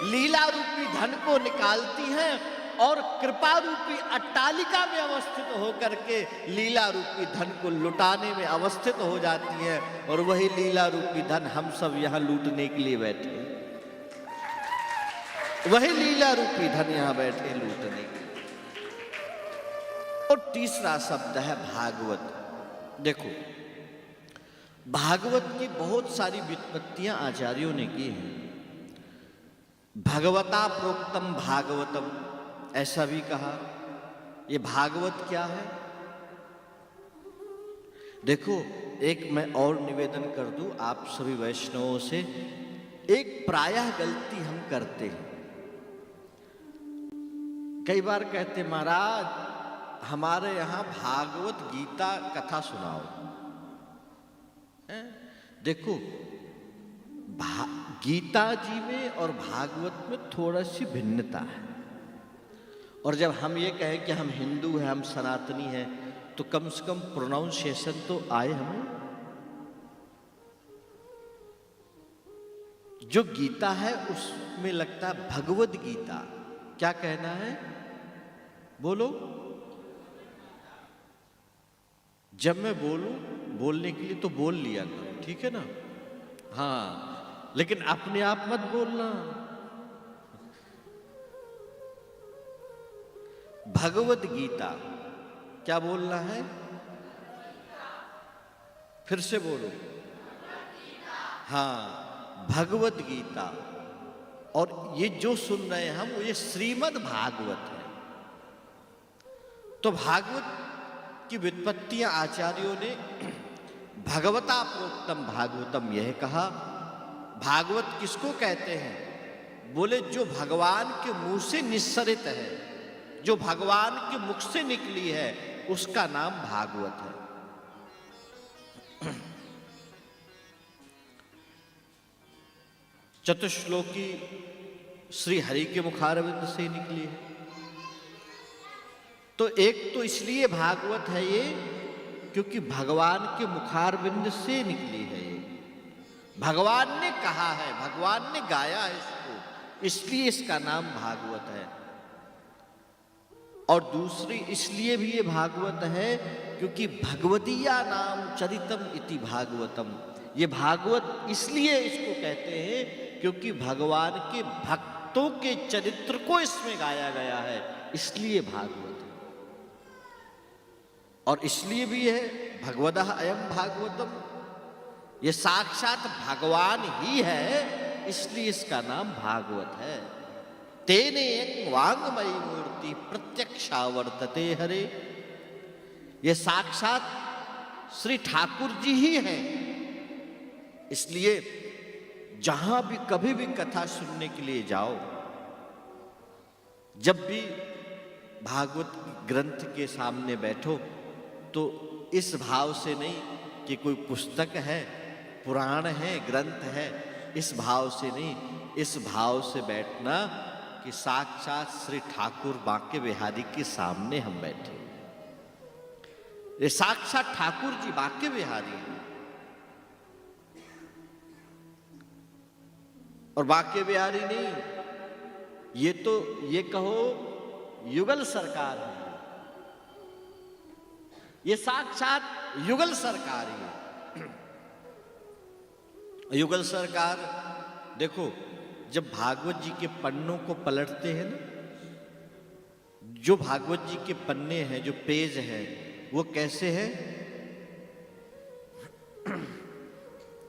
लीला रूपी धन को निकालती हैं और कृपा रूपी अट्टालिका में अवस्थित होकर के लीला रूपी धन को लुटाने में अवस्थित हो जाती है। और वही लीला रूपी धन हम सब यहाँ लूटने के लिए बैठे हैं। वही लीला रूपी धन यहाँ बैठे लूटने के लिए। और तीसरा शब्द है भागवत। देखो, भागवत की बहुत सारी व्युत्पत्तियां आचार्यों ने की हैं। भगवता प्रोक्तम भागवतम, ऐसा भी कहा। ये भागवत क्या है? देखो, एक मैं और निवेदन कर दूं आप सभी वैष्णवों से। एक प्रायः गलती हम करते हैं। कई बार कहते महाराज हमारे यहाँ भागवत गीता कथा सुनाओ। देखो, गीता जी में और भागवत में थोड़ा सी भिन्नता है। और जब हम ये कहें कि हम हिंदू हैं, हम सनातनी हैं, तो कम से कम प्रोनाउंसिएशन तो आए हमें। जो गीता है उसमें लगता है भगवद गीता। क्या कहना है? बोलो। जब मैं बोलूं, बोलने के लिए तो बोल लिया करो, ठीक है ना? हाँ, लेकिन अपने आप मत बोलना। भगवद गीता क्या बोलना है? फिर से बोलो। हाँ, भगवद गीता। और ये जो सुन रहे हैं हम, ये श्रीमद् भागवत है। तो भागवत की व्युत्पत्तियां आचार्यों ने भगवता प्रोक्तम भागवतम यह कहा। भागवत किसको कहते हैं? बोले जो भगवान के मुंह से निस्सरित है, जो भगवान के मुख से निकली है, उसका नाम भागवत है। चतुश्लोकी श्री हरि के मुखारविंद से निकली है। तो एक तो इसलिए भागवत है ये क्योंकि भगवान के मुखारविंद से निकली है। ये भगवान ने कहा है, भगवान ने गाया है इसको, इसलिए इसका नाम भागवत है। और दूसरी इसलिए भी ये भागवत है क्योंकि भगवदीया नाम चरितम इति भागवतम। ये भागवत इसलिए इसको कहते हैं क्योंकि भगवान के भक्तों के चरित्र को इसमें गाया गया है, इसलिए भागवत है। और इसलिए भी है भगवदः अयम भागवतम, ये साक्षात भगवान ही है, इसलिए इसका नाम भागवत है। तेने एक वांगमयी मूर्ति प्रत्यक्षावर्तते हरे, ये साक्षात श्री ठाकुर जी ही हैं। इसलिए जहां भी कभी भी कथा सुनने के लिए जाओ, जब भी भागवत ग्रंथ के सामने बैठो, तो इस भाव से नहीं कि कोई पुस्तक है, पुराण है, ग्रंथ है, इस भाव से नहीं, इस भाव से बैठना कि साक्षात श्री ठाकुर बांके बिहारी के सामने हम बैठे। ये साक्षात ठाकुर जी बांके बिहारी हैं। और बांके बिहारी नहीं, ये तो ये कहो युगल सरकार है, ये साक्षात युगल सरकार ही है। युगल सरकार देखो, जब भागवत जी के पन्नों को पलटते हैं ना, जो भागवत जी के पन्ने हैं, जो पेज है, वो कैसे है,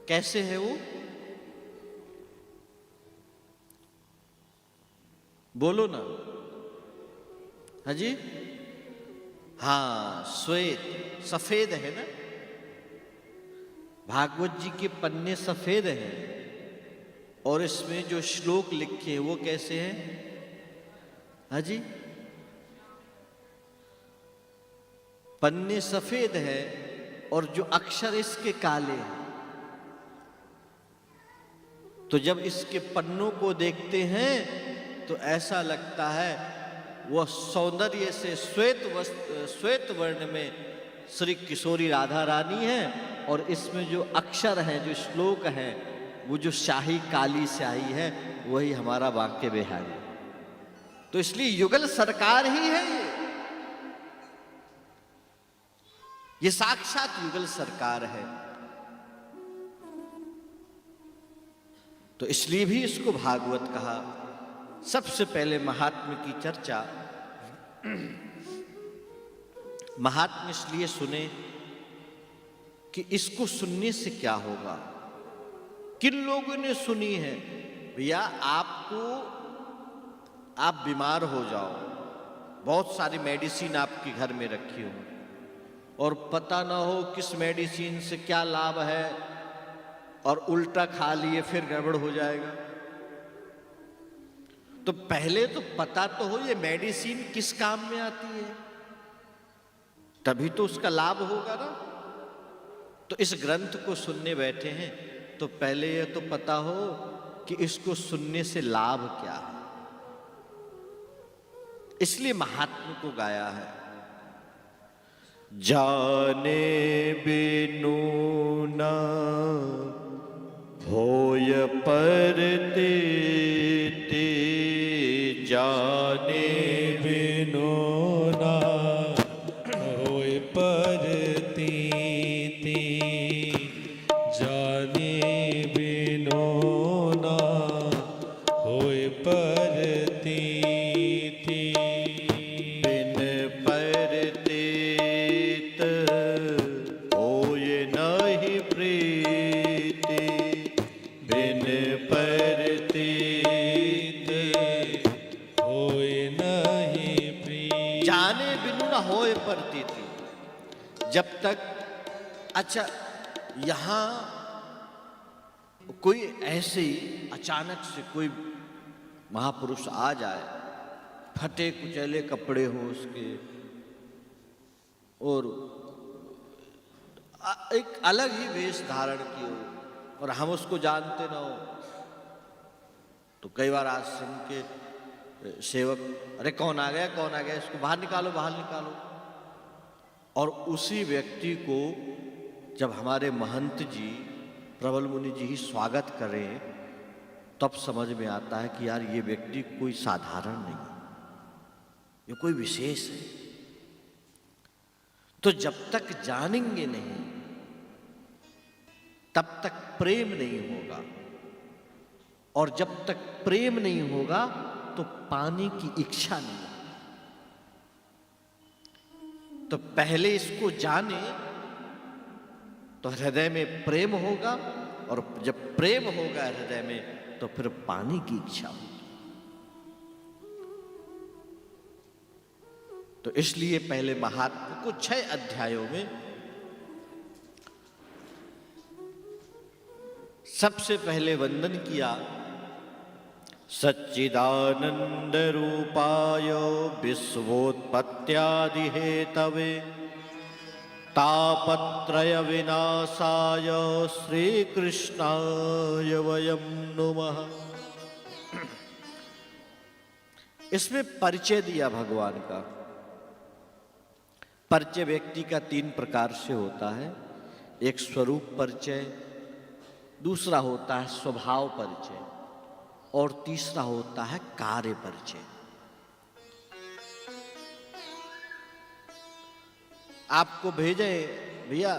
कैसे है वो, बोलो ना। हाँ जी, हाँ, श्वेत, सफेद है ना, भागवत जी के पन्ने सफेद हैं, और इसमें जो श्लोक लिखे हैं वो कैसे हैं? हाँ जी, पन्ने सफेद है और जो अक्षर इसके काले हैं। तो जब इसके पन्नों को देखते हैं तो ऐसा लगता है वह सौंदर्य से श्वेत वर्ण में श्री किशोरी राधा रानी है, और इसमें जो अक्षर हैं, जो श्लोक हैं, वो जो शाही काली स्याही है, वही हमारा बांके बिहारी। तो इसलिए युगल सरकार ही है ये साक्षात युगल सरकार है। तो इसलिए भी इसको भागवत कहा। सबसे पहले महात्म्य की चर्चा, महात्म्य इसलिए सुने कि इसको सुनने से क्या होगा। किन लोगों ने सुनी है? भैया, आप बीमार हो जाओ, बहुत सारी मेडिसिन आपके घर में रखी हो, और पता ना हो किस मेडिसिन से क्या लाभ है, और उल्टा खा लिए फिर गड़बड़ हो जाएगा। तो पहले तो पता तो हो ये मेडिसिन किस काम में आती है, तभी तो उसका लाभ होगा ना। तो इस ग्रंथ को सुनने बैठे हैं तो पहले ये तो पता हो कि इसको सुनने से लाभ क्या है। इसलिए महात्मा को गाया है। जाने बिनु ना होय परते ते, जाने बिनु ना होय परती ती, जाने बिनु ना होय परती ती। बिन परतीत होय नहीं प्रीति, बिन परतीत होय नहीं प्रीति। जाने बिनु न होय परतीति। जब तक, अच्छा, यहां कोई ऐसे ही अचानक से कोई महापुरुष आ जाए, फटे कुचैले कपड़े हो उसके, और एक अलग ही वेश धारण की हो, और हम उसको जानते ना हो, तो कई बार आश्रम के सेवक, अरे कौन आ गया, कौन आ गया, इसको बाहर निकालो, बाहर निकालो। और उसी व्यक्ति को जब हमारे महंत जी, प्रबल मुनि जी ही स्वागत करें, तब समझ में आता है कि यार ये व्यक्ति कोई साधारण नहीं, ये कोई विशेष है। तो जब तक जानेंगे नहीं तब तक प्रेम नहीं होगा, और जब तक प्रेम नहीं होगा तो पाने की इच्छा नहीं होगी। तो पहले इसको जाने तो हृदय में प्रेम होगा, और जब प्रेम होगा हृदय में तो फिर पाने की इच्छा होगी। तो इसलिए पहले महात्मा को 6 अध्यायों में सबसे पहले वंदन किया सच्चिदानंद रूपाय विश्वोत्पत्त्यादि हेतवे तापत्रय विनाशाय श्री कृष्णाय वयं नुमः। इसमें परिचय दिया भगवान का। परिचय व्यक्ति का 3 प्रकार से होता है। एक स्वरूप परिचय, दूसरा होता है स्वभाव परिचय और तीसरा होता है कार्य परिचय। आपको भेजे भैया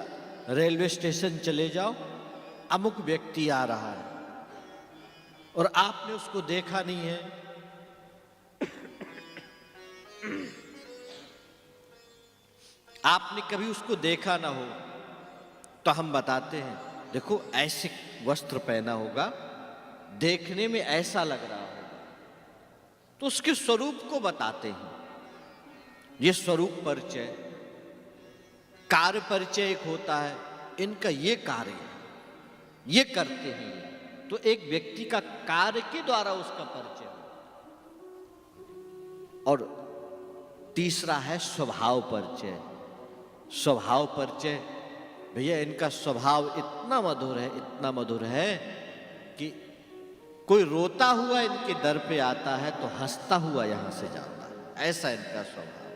रेलवे स्टेशन चले जाओ, अमुक व्यक्ति आ रहा है और आपने उसको देखा नहीं है, आपने कभी उसको देखा ना हो, तो हम बताते हैं देखो ऐसे वस्त्र पहना होगा, देखने में ऐसा लग रहा होगा, तो उसके स्वरूप को बताते हैं। ये स्वरूप परिचय। कार्य परिचय एक होता है, इनका ये कार्य है, ये करते हैं, तो एक व्यक्ति का कार्य के द्वारा उसका परिचय। और तीसरा है स्वभाव परिचय। स्वभाव परिचय भैया इनका स्वभाव इतना मधुर है, इतना मधुर है कि कोई रोता हुआ इनके दर पे आता है तो हंसता हुआ यहां से जाता है, ऐसा इनका स्वभाव।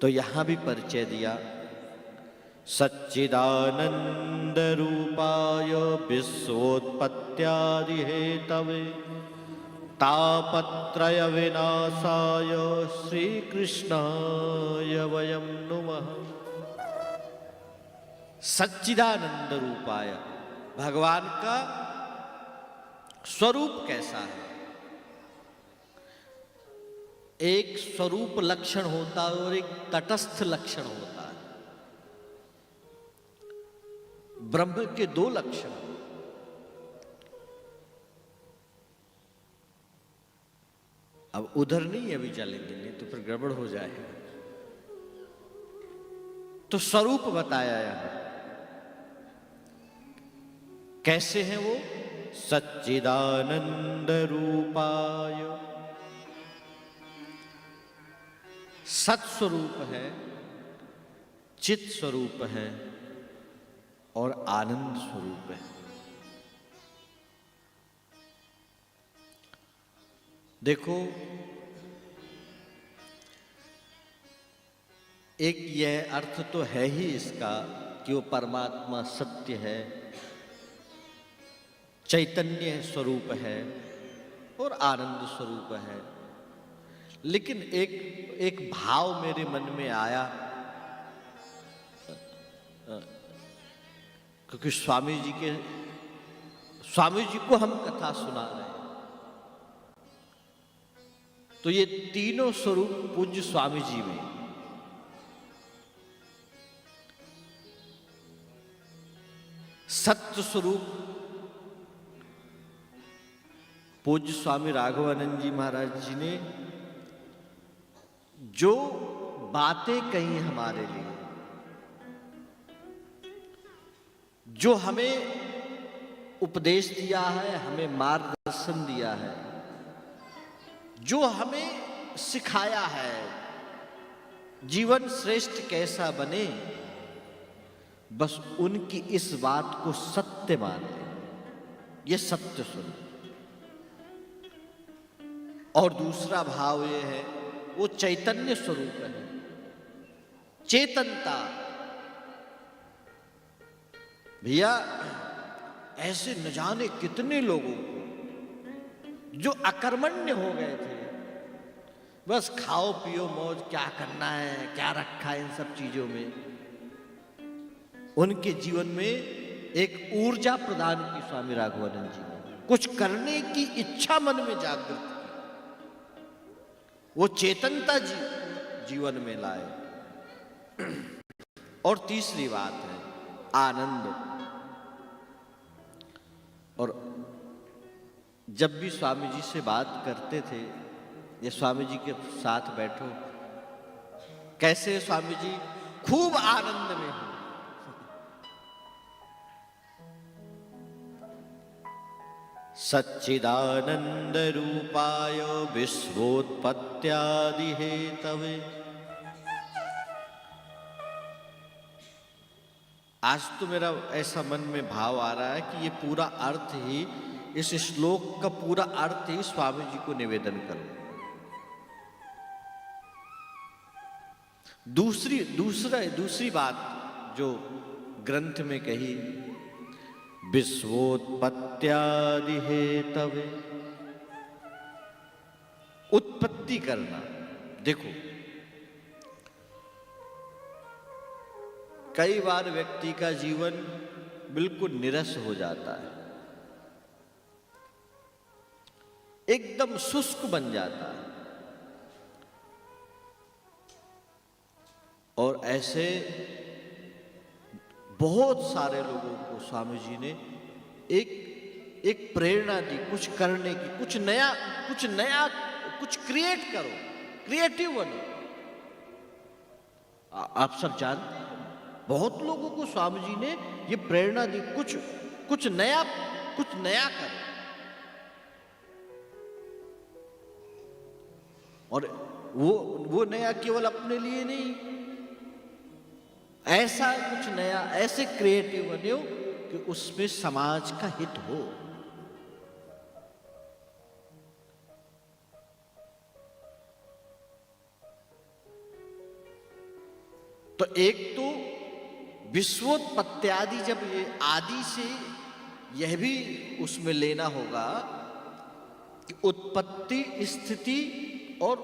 तो यहां भी परिचय दिया सच्चिदानंद रूपाय विश्वोत्पत्त्यादि हेतवे तापत्रय विनाशाय श्री कृष्णाय वयं नुमः। सच्चिदानंद रूपाय, भगवान का स्वरूप कैसा है? एक स्वरूप लक्षण होता है और एक तटस्थ लक्षण होता है। ब्रह्म के 2 लक्षण। अब उधर नहीं अभी चलेंगे, नहीं तो फिर गड़बड़ हो जाएगा। तो स्वरूप बताया यहां कैसे हैं वो। सच्चिदानंद रूपाय, सत स्वरूप है, चित स्वरूप है और आनंद स्वरूप है। देखो एक यह अर्थ तो है ही इसका कि वो परमात्मा सत्य है, चैतन्य स्वरूप है और आनंद स्वरूप है। लेकिन एक भाव मेरे मन में आया, क्योंकि स्वामी जी को हम कथा सुना रहे हैं, तो ये तीनों स्वरूप पूज्य स्वामी जी में सत्य स्वरूप पूज्य स्वामी राघवानंद जी महाराज जी ने जो बातें कही हमारे लिए, जो हमें उपदेश दिया है, हमें मार्गदर्शन दिया है, जो हमें सिखाया है जीवन श्रेष्ठ कैसा बने, बस उनकी इस बात को सत्य मान लें। ये सत्य स्वरूप। और दूसरा भाव ये है वो चैतन्य स्वरूप है, चेतनता। भैया ऐसे न जाने कितने लोगों को जो अकर्मण्य हो गए थे, बस खाओ पियो मौज, क्या करना है, क्या रखा है, इन सब चीजों में, उनके जीवन में एक ऊर्जा प्रदान की स्वामी राघवानंद जी ने। कुछ करने की इच्छा मन में जागृत की, वो चेतनता जीवन में लाए। और तीसरी बात है आनंद। और जब भी स्वामी जी से बात करते थे, ये स्वामी जी के साथ बैठो, कैसे स्वामी जी खूब आनंद में हो, सच्चिदानंद रूपाय विश्वोत्पत्त्यादि हेतवे। आज तो मेरा ऐसा मन में भाव आ रहा है कि ये पूरा अर्थ ही, इस श्लोक का पूरा अर्थ ही स्वामी जी को निवेदन करूं। दूसरी बात जो ग्रंथ में कही, विश्वोत्पत्त्यादि हेतवे, उत्पत्ति करना। देखो, कई बार व्यक्ति का जीवन बिल्कुल निरस हो जाता है, एकदम शुष्क बन जाता है, और ऐसे बहुत सारे लोगों को स्वामी जी ने एक प्रेरणा दी कुछ करने की, कुछ नया, कुछ क्रिएट करो, क्रिएटिव बनो। आप सब जानते हैं, बहुत लोगों को स्वामी जी ने ये प्रेरणा दी, कुछ नया करो। और वो नया केवल अपने लिए नहीं, ऐसा कुछ नया, ऐसे क्रिएटिव बनो कि उसमें समाज का हित हो। तो एक तो विश्वोत्पत्त्यादि, जब ये आदि से यह भी उसमें लेना होगा कि उत्पत्ति, स्थिति और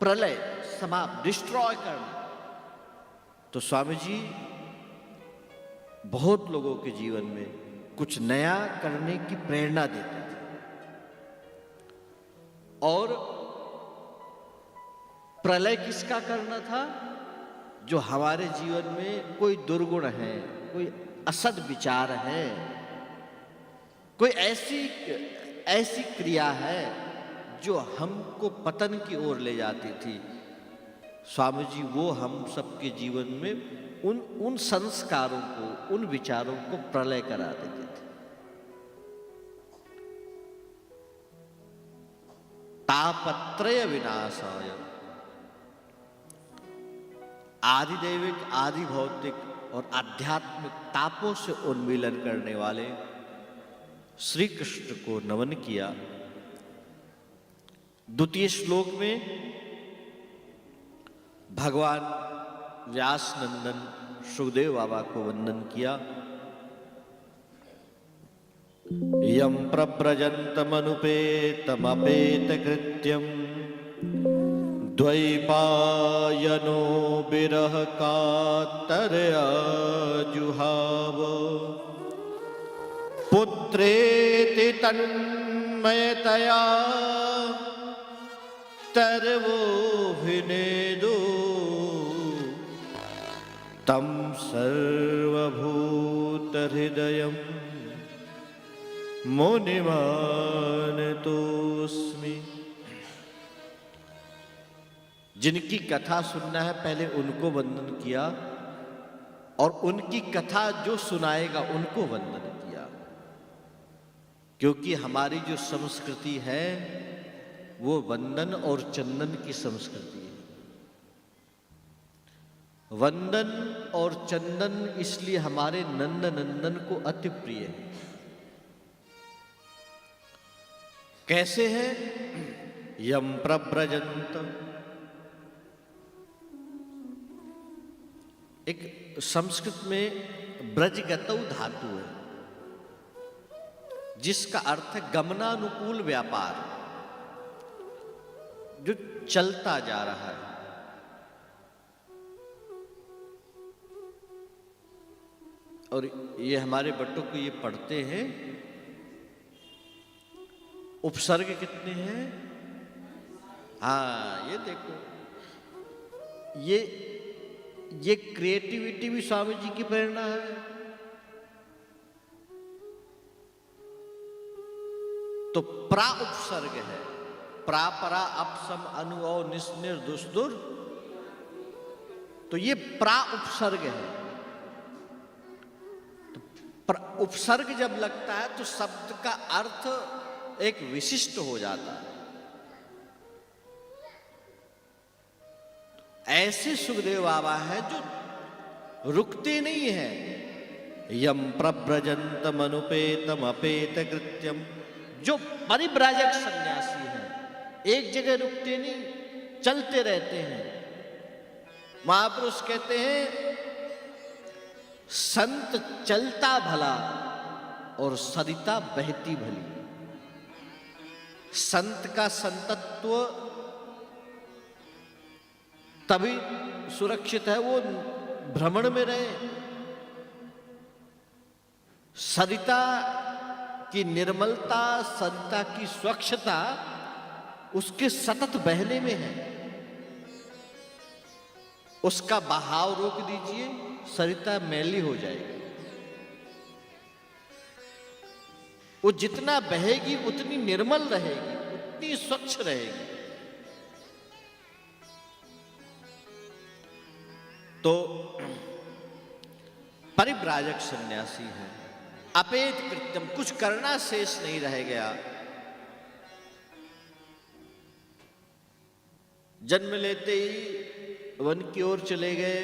प्रलय, समाप्त, डिस्ट्रॉय करना। तो स्वामी जी बहुत लोगों के जीवन में कुछ नया करने की प्रेरणा देते थे। और प्रलय किसका करना था? जो हमारे जीवन में कोई दुर्गुण है, कोई असद विचार है, कोई ऐसी क्रिया है जो हमको पतन की ओर ले जाती थी। स्वामी जी वो हम सबके जीवन में उन संस्कारों को, उन विचारों को प्रलय करा देते थे। तापत्रय विनाशाय, आदिदैविक, आदि भौतिक और आध्यात्मिक तापों से उन्मूलन करने वाले श्री कृष्ण को नमन किया। द्वितीय श्लोक में भगवान व्यास नंदन सुखदेव बाबा को वंदन किया। यम प्रव्रजन्तमनुपेतमपेत कृत्यम द्वैपायनो विरह कातरया जुहाव पुत्रेति तन्मयतया तरवोऽभिनेदो तं सर्वभूतहृदयं मुनिमानतोऽस्मि। जिनकी कथा सुनना है पहले उनको वंदन किया, और उनकी कथा जो सुनाएगा उनको वंदन किया। क्योंकि हमारी जो संस्कृति है वो वंदन और चंदन की संस्कृति है। वंदन और चंदन इसलिए हमारे नंद नंदन को अति प्रिय है। कैसे है? यम प्रव्रजंत, एक संस्कृत में ब्रजगतौ धातु है जिसका अर्थ है गमनानुकूल व्यापार, जो चलता जा रहा है। और ये हमारे बच्चों को ये पढ़ते हैं। उपसर्ग कितने हैं? हाँ, ये देखो, ये क्रिएटिविटी भी स्वामी जी की प्रेरणा है। तो प्रा उपसर्ग है, प्रापरा अपसम अनु और निस्निर दुष्दुर, तो ये प्रा उपसर्ग है। तो पर उपसर्ग जब लगता है तो शब्द का अर्थ एक विशिष्ट हो जाता है। ऐसे सुखदेव बाबा है जो रुकते नहीं है। यम प्रव्रजंतम अनुपेतम अपेत कृत्यम, जो परिव्राजक सन्यासी हैं, एक जगह रुकते नहीं, चलते रहते हैं। महापुरुष कहते हैं संत चलता भला और सरिता बहती भली। संत का संतत्व तभी सुरक्षित है वो भ्रमण में रहे। सरिता की निर्मलता, सरिता की स्वच्छता उसके सतत बहने में है। उसका बहाव रोक दीजिए, सरिता मैली हो जाएगी। वो जितना बहेगी उतनी निर्मल रहेगी, उतनी स्वच्छ रहेगी। तो परिव्राजक सन्यासी है। अपेत कृत्यम, कुछ करना शेष नहीं रह गया। जन्म लेते ही वन की ओर चले गए।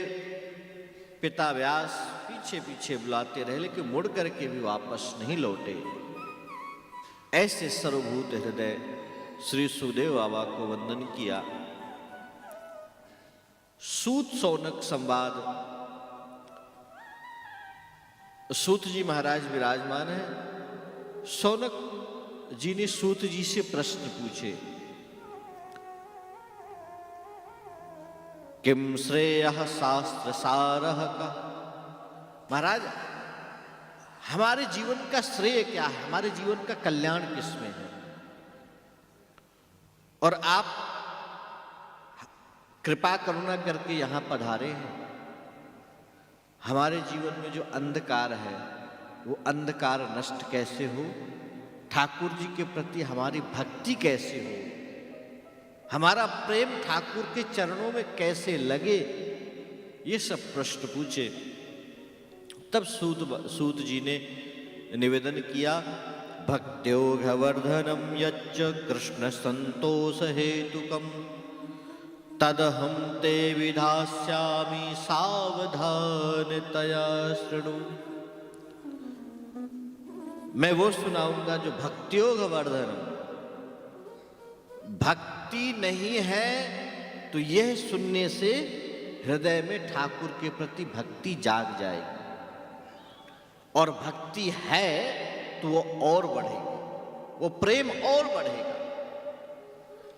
पिता व्यास पीछे पीछे बुलाते रहे, लेकिन मुड़ करके भी वापस नहीं लौटे। ऐसे सर्वभूत हृदय श्री सुखदेव बाबा को वंदन किया। सूत सौनक संवाद। सूत जी महाराज विराजमान है। सौनक जी ने सूत जी से प्रश्न पूछे, किम श्रेयः शास्त्र सारः का। महाराज, हमारे जीवन का श्रेय क्या है, हमारे जीवन का कल्याण किसमें है। और आप कृपा करुणा करके यहां पधारे हैं। हमारे जीवन में जो अंधकार है वो अंधकार नष्ट कैसे हो, ठाकुर जी के प्रति हमारी भक्ति कैसे हो, हमारा प्रेम ठाकुर के चरणों में कैसे लगे, ये सब प्रश्न पूछे। तब सूत जी ने निवेदन किया, भक्त्योघवर्धनम यच्च कृष्ण संतोष हेतुकम तदहं ते विधास्यामि सावधानतया शृणु। मैं वो सुनाऊंगा जो भक्त्योघवर्धनम, भक्ति नहीं है तो यह सुनने से हृदय में ठाकुर के प्रति भक्ति जाग जाएगी, और भक्ति है तो वो और बढ़ेगी, वो प्रेम और बढ़ेगा।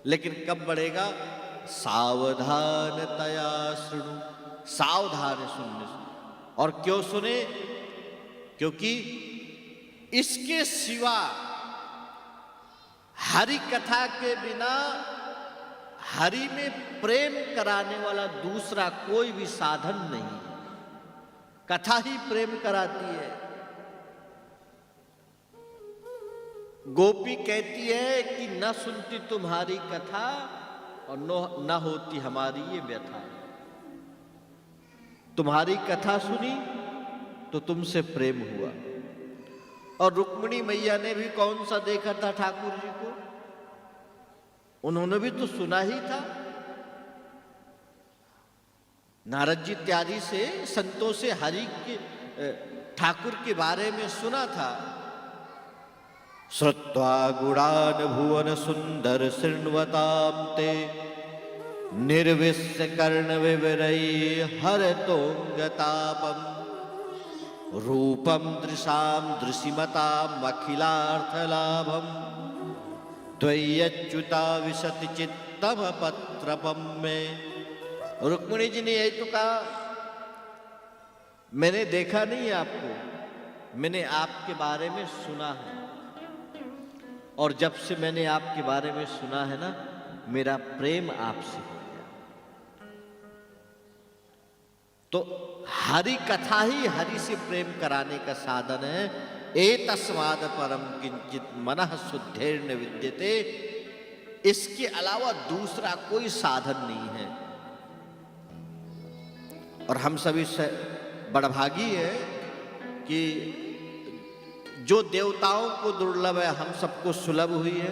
लेकिन कब बढ़ेगा? सावधानतया शृणु, सावधान सुनने से। और क्यों सुने? क्योंकि इसके सिवा हरि कथा के बिना हरि में प्रेम कराने वाला दूसरा कोई भी साधन नहीं। कथा ही प्रेम कराती है। गोपी कहती है कि न सुनती तुम्हारी कथा और न होती हमारी ये व्यथा। तुम्हारी कथा सुनी तो तुमसे प्रेम हुआ। और रुक्मिणी मैया ने भी कौन सा देखा था ठाकुर जी को? उन्होंने भी तो सुना ही था। नारद जी इत्यादि से संतों से हरि के ठाकुर के बारे में सुना था। श्रुत्वा गुणान भुवन सुंदर शृण्वतां ते निर्विश्य कर्ण विवरई हरतोंगतापम रूपम दृशाम दृशिमताम अखिलार्थलाभम त्वय्यच्युता विशति चित्तम पत्रपम में। रुक्मिणी जी ने यही तो कहा, मैंने देखा नहीं आपको, मैंने आपके बारे में सुना है। और जब से मैंने आपके बारे में सुना है ना, मेरा प्रेम आपसे हो गया। तो हरि कथा ही हरि से प्रेम कराने का साधन है। एतस्माद् परम किंचित मनः शुद्धेर्न विद्यते। इसके अलावा दूसरा कोई साधन नहीं है। और हम सभी बड़भागी है कि जो देवताओं को दुर्लभ है हम सबको सुलभ हुई है।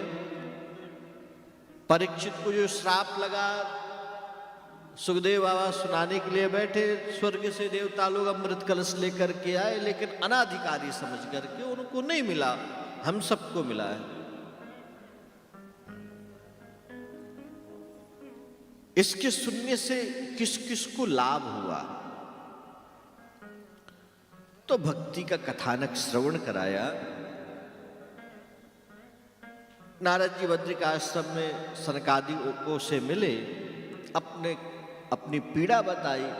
परीक्षित को जो श्राप लगा, सुखदेव बाबा सुनाने के लिए बैठे, स्वर्ग से देवता लोग अमृत कलश लेकर के आए, लेकिन अनाधिकारी समझ करके उनको नहीं मिला, हम सबको मिला है। इसके सुनने से किस किस को लाभ हुआ? तो भक्ति का कथानक श्रवण कराया। नारद जी बद्रिकाश्रम में सनकादिकों से मिले, अपनी पीड़ा बताई,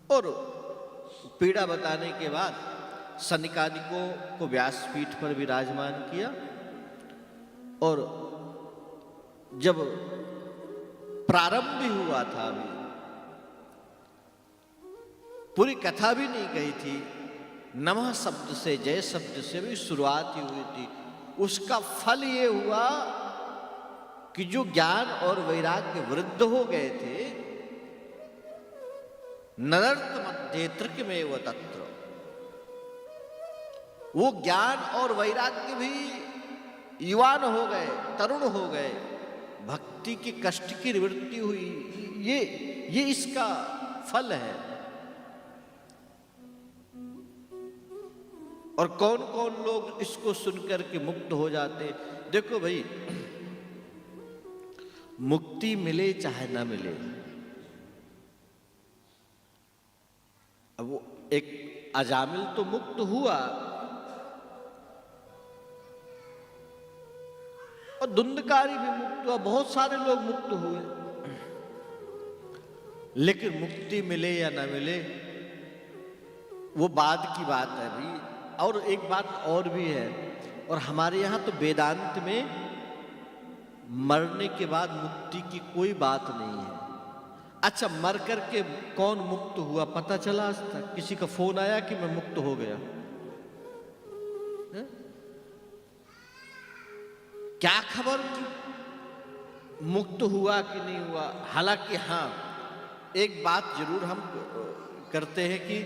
और पीड़ा बताने के बाद सनकादिकों को व्यासपीठ पर विराजमान किया, और जब प्रारंभ भी हुआ था, अभी पूरी कथा भी नहीं कही थी, नमः शब्द से, जय शब्द से भी शुरुआत ही हुई थी। उसका फल ये हुआ कि जो ज्ञान और वैराग्य वृद्ध हो गए थे, नरर्थ मध्य त्रिकमेव तत्र, वो ज्ञान और वैराग्य भी युवान हो गए, तरुण हो गए, भक्ति के कष्ट की निवृत्ति हुई। ये इसका फल है। और कौन कौन लोग इसको सुनकर के मुक्त हो जाते? देखो भाई, मुक्ति मिले चाहे ना मिले, अब वो एक अजामिल तो मुक्त हुआ, और धुंधकारी भी मुक्त हुआ, बहुत सारे लोग मुक्त हुए, लेकिन मुक्ति मिले या ना मिले वो बाद की बात है भी। और एक बात और भी है, और हमारे यहाँ तो वेदांत में मरने के बाद मुक्ति की कोई बात नहीं है। अच्छा, मर करके कौन मुक्त हुआ पता चला आज तक? किसी का फोन आया कि मैं मुक्त हो गया? है? क्या खबर कि मुक्त हुआ कि नहीं हुआ? हालांकि हाँ, एक बात जरूर हम करते हैं कि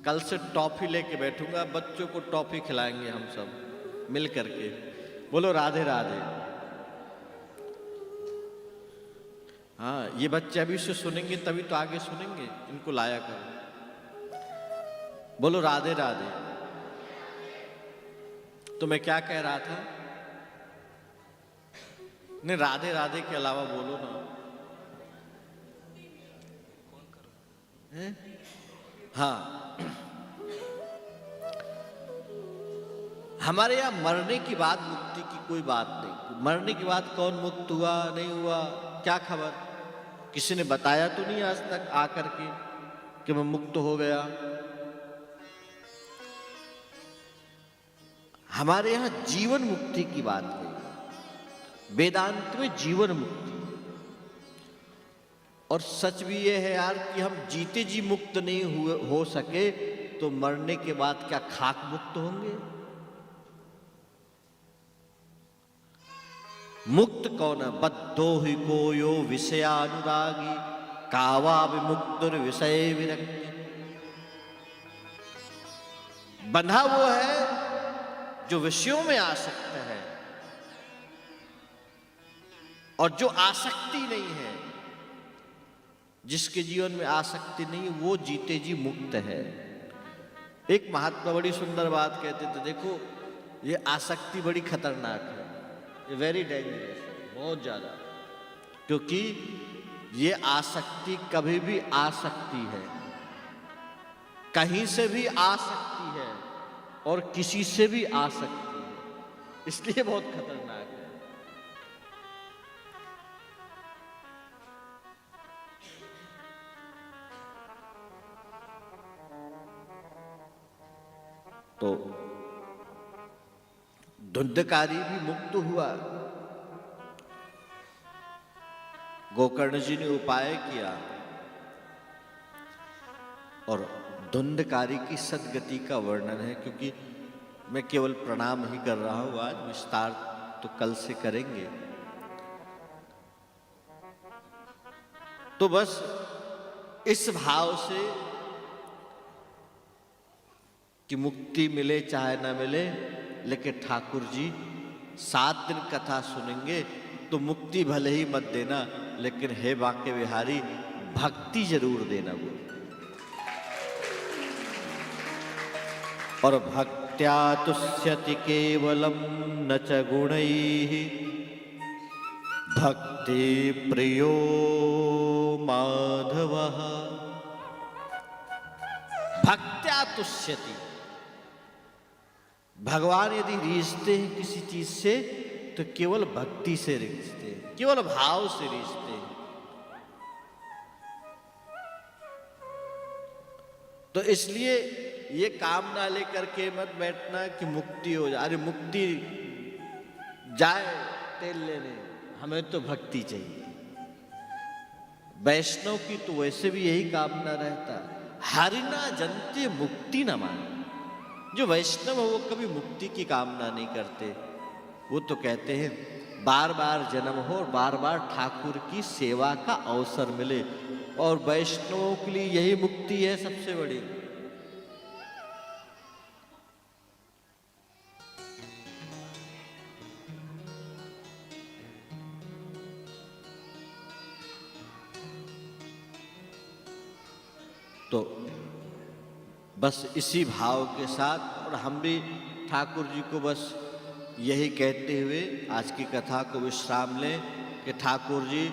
कल से टॉफी लेके बैठूंगा, बच्चों को टॉफी खिलाएंगे हम सब मिल करके। बोलो राधे राधे। हाँ, ये बच्चे अभी से सुनेंगे तभी तो आगे सुनेंगे, इनको लाया करो। बोलो राधे राधे। तो मैं क्या कह रहा था? नहीं, राधे राधे के अलावा बोलो ना। है? हाँ, हमारे यहां मरने की बाद मुक्ति की कोई बात नहीं। मरने के बाद कौन मुक्त हुआ नहीं हुआ क्या खबर? किसी ने बताया तो नहीं आज तक आकर के कि मैं मुक्त हो गया। हमारे यहां जीवन मुक्ति की बात है, वेदांत में जीवन मुक्ति। और सच भी ये है यार कि हम जीते जी मुक्त नहीं हो सके तो मरने के बाद क्या खाक मुक्त होंगे? मुक्त कौन है? बद्धो ही को यो विषयानुरागी कावा विमुक्तुर विषय विरक्ति। बंधा वो है जो विषयों में आसक्त है, और जो आसक्ति नहीं है, जिसके जीवन में आसक्ति नहीं, वो जीते जी मुक्त है। एक महात्मा बड़ी सुंदर बात कहते थे, देखो ये आसक्ति बड़ी खतरनाक है, ये वेरी डेंजरस है, बहुत ज्यादा। क्योंकि ये आसक्ति कभी भी आ सकती है, कहीं से भी आ सकती है, और किसी से भी आ सकती है, इसलिए बहुत खतरनाक है। तो धुंधकारी भी मुक्त हुआ। गोकर्ण जी ने उपाय किया और धुंधकारी की सदगति का वर्णन है। क्योंकि मैं केवल प्रणाम ही कर रहा हूं आज, विस्तार तो कल से करेंगे। तो बस इस भाव से कि मुक्ति मिले चाहे ना मिले, लेकिन ठाकुर जी 7 दिन कथा सुनेंगे तो मुक्ति भले ही मत देना, लेकिन हे बांके बिहारी भक्ति जरूर देना वो। और भक्त्या तुष्यति केवलम न च गुणैः भक्ति प्रियो माधवः। भक्त्या तुष्यति, भगवान यदि रीझते हैं किसी चीज से तो केवल भक्ति से रीझते हैं, केवल भाव से रीझते हैं। तो इसलिए ये कामना लेकर के मत बैठना कि मुक्ति हो जाए। अरे मुक्ति जाए तेल लेने, हमें तो भक्ति चाहिए। वैष्णव की तो वैसे भी यही कामना रहता, हरिना जनते मुक्ति न माने। जो वैष्णव है वो कभी मुक्ति की कामना नहीं करते। वो तो कहते हैं बार बार जन्म हो और बार बार ठाकुर की सेवा का अवसर मिले, और वैष्णवों के लिए यही मुक्ति है सबसे बड़ी। तो बस इसी भाव के साथ, और हम भी ठाकुर जी को बस यही कहते हुए आज की कथा को विश्राम लें कि ठाकुर जी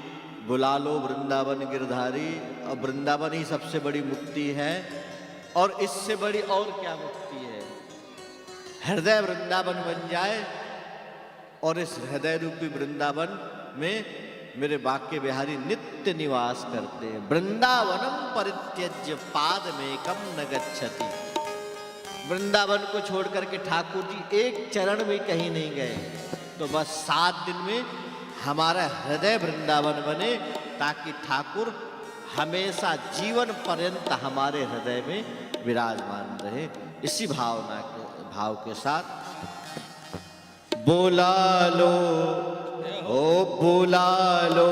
बुला लो वृंदावन गिरधारी, और वृंदावन ही सबसे बड़ी मुक्ति है। और इससे बड़ी और क्या मुक्ति है? हृदय वृंदावन बन जाए, और इस हृदय रूपी वृंदावन में मेरे बांके बिहारी नित्य निवास करते हैं। वृंदावनम परित्यज्य पादमेकम न गच्छति। वृंदावन को छोड़ करके ठाकुर जी एक चरण भी कहीं नहीं गए। तो बस 7 दिन में हमारा हृदय वृंदावन बने, ताकि ठाकुर हमेशा जीवन पर्यंत हमारे हृदय में विराजमान रहे। इसी भाव के साथ बोला लो, ओ बोला लो,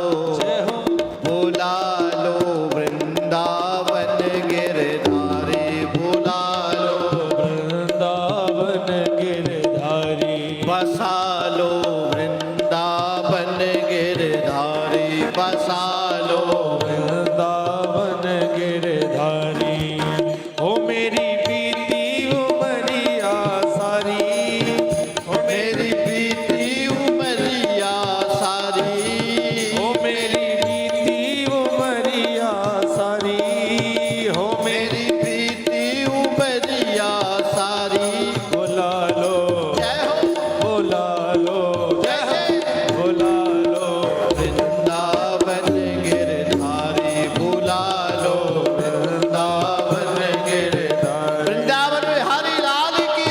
बोला लो वृंदावन गिरधारी, बोला लो वृंदावन गिरधारी, बसा लो वृंदावन गिरधारी, बसा लो वृंदावन गिरधारी। ओ मेरी प्रीति उमरिया सारी, ओ मेरी प्रीति उमरिया सारी, ओ मेरी प्रीति उमरिया सारी, हो मेरी प्रीति उमरिया सारी। बुला लो, जय हो, बुला लो, बुला लो वृंदावन गिरधारी, बुला लो वृंदावन गिरधारी। वृंदावन में हरि लाल की।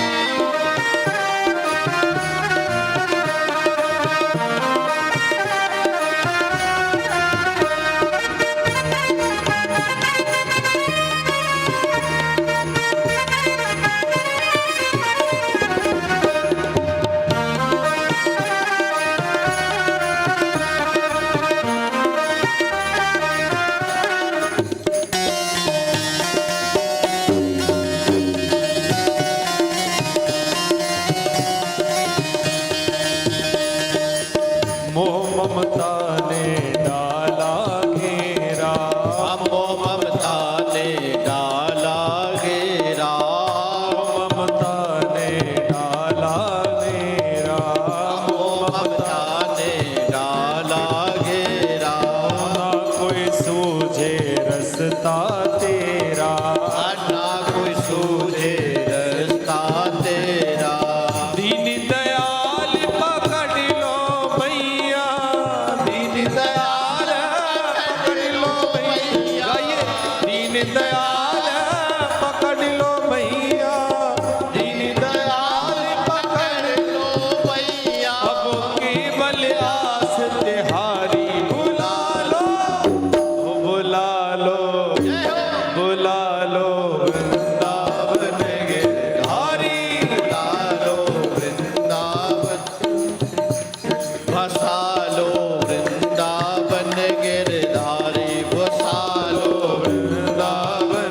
मोह ममता ने डाला घेरा, मोह ममता ने डाला घेरा, ममता ने डाला घेरा, मोह ममता ने डाला घेरा। ना कोई सूझे रस्ता तेरा, ना कोई सूझे रास्ता तेरा। दीन दयाल पकड़ लो भैया, दीन दयाल पकड़ लो भैया, दीन दयाल पकड़ लो भैया, दीन दयाल पकड़ लो भैया। अब केवल आस तिहारी, बुला लो, बुला लो, बुला लो वृंदावन गिरधारी, बुला लो वृंदावन, बसा लो वृंदावन गिरधारी, बसा लो वृंदावन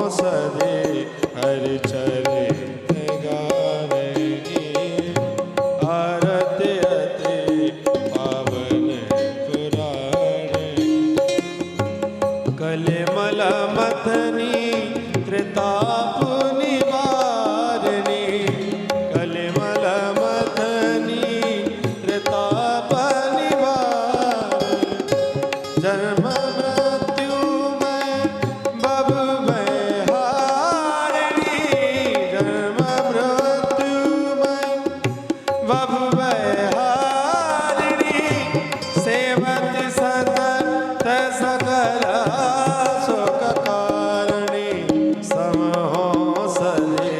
बभुवहारिणी सेवति सतत सकल सुख कारिणी समहो सदे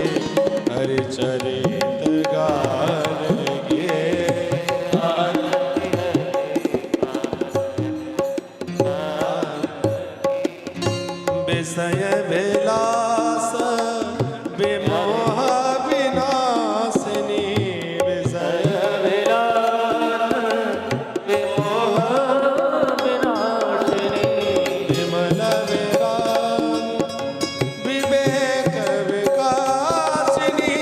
हरिचरित गान गे विषय विलास विमोह विनाशिनी विषय विमल विराग विवेक विकासिनी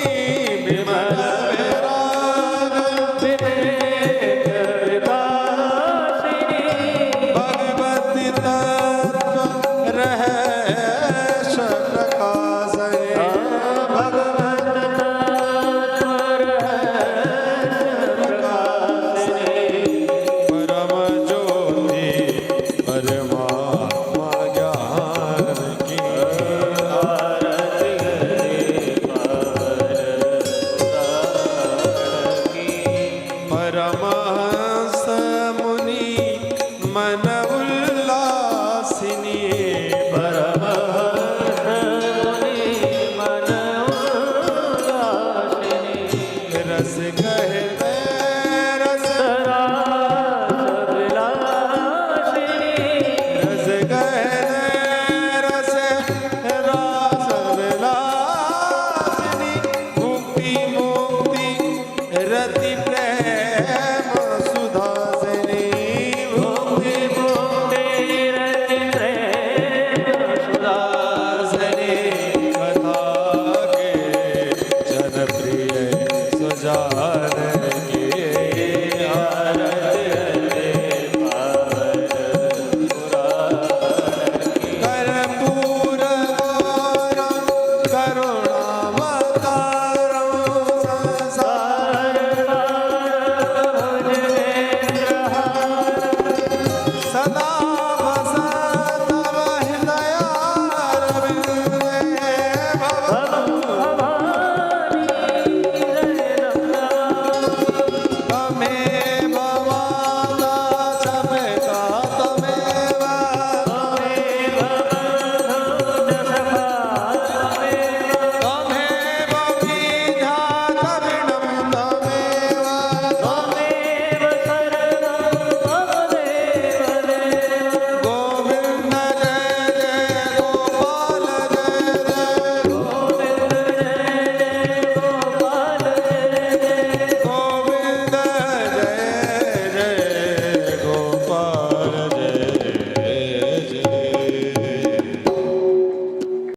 विमल विराग भगवती तत्व रहस्य प्रकाशने परम ज्योति परमात्मा ज्ञान की परमहंस मुनि मन उल्लासिनी रस कहते रस रस कहते रस रास विलासिनी मुक्ति मुक्ति रति प्रेम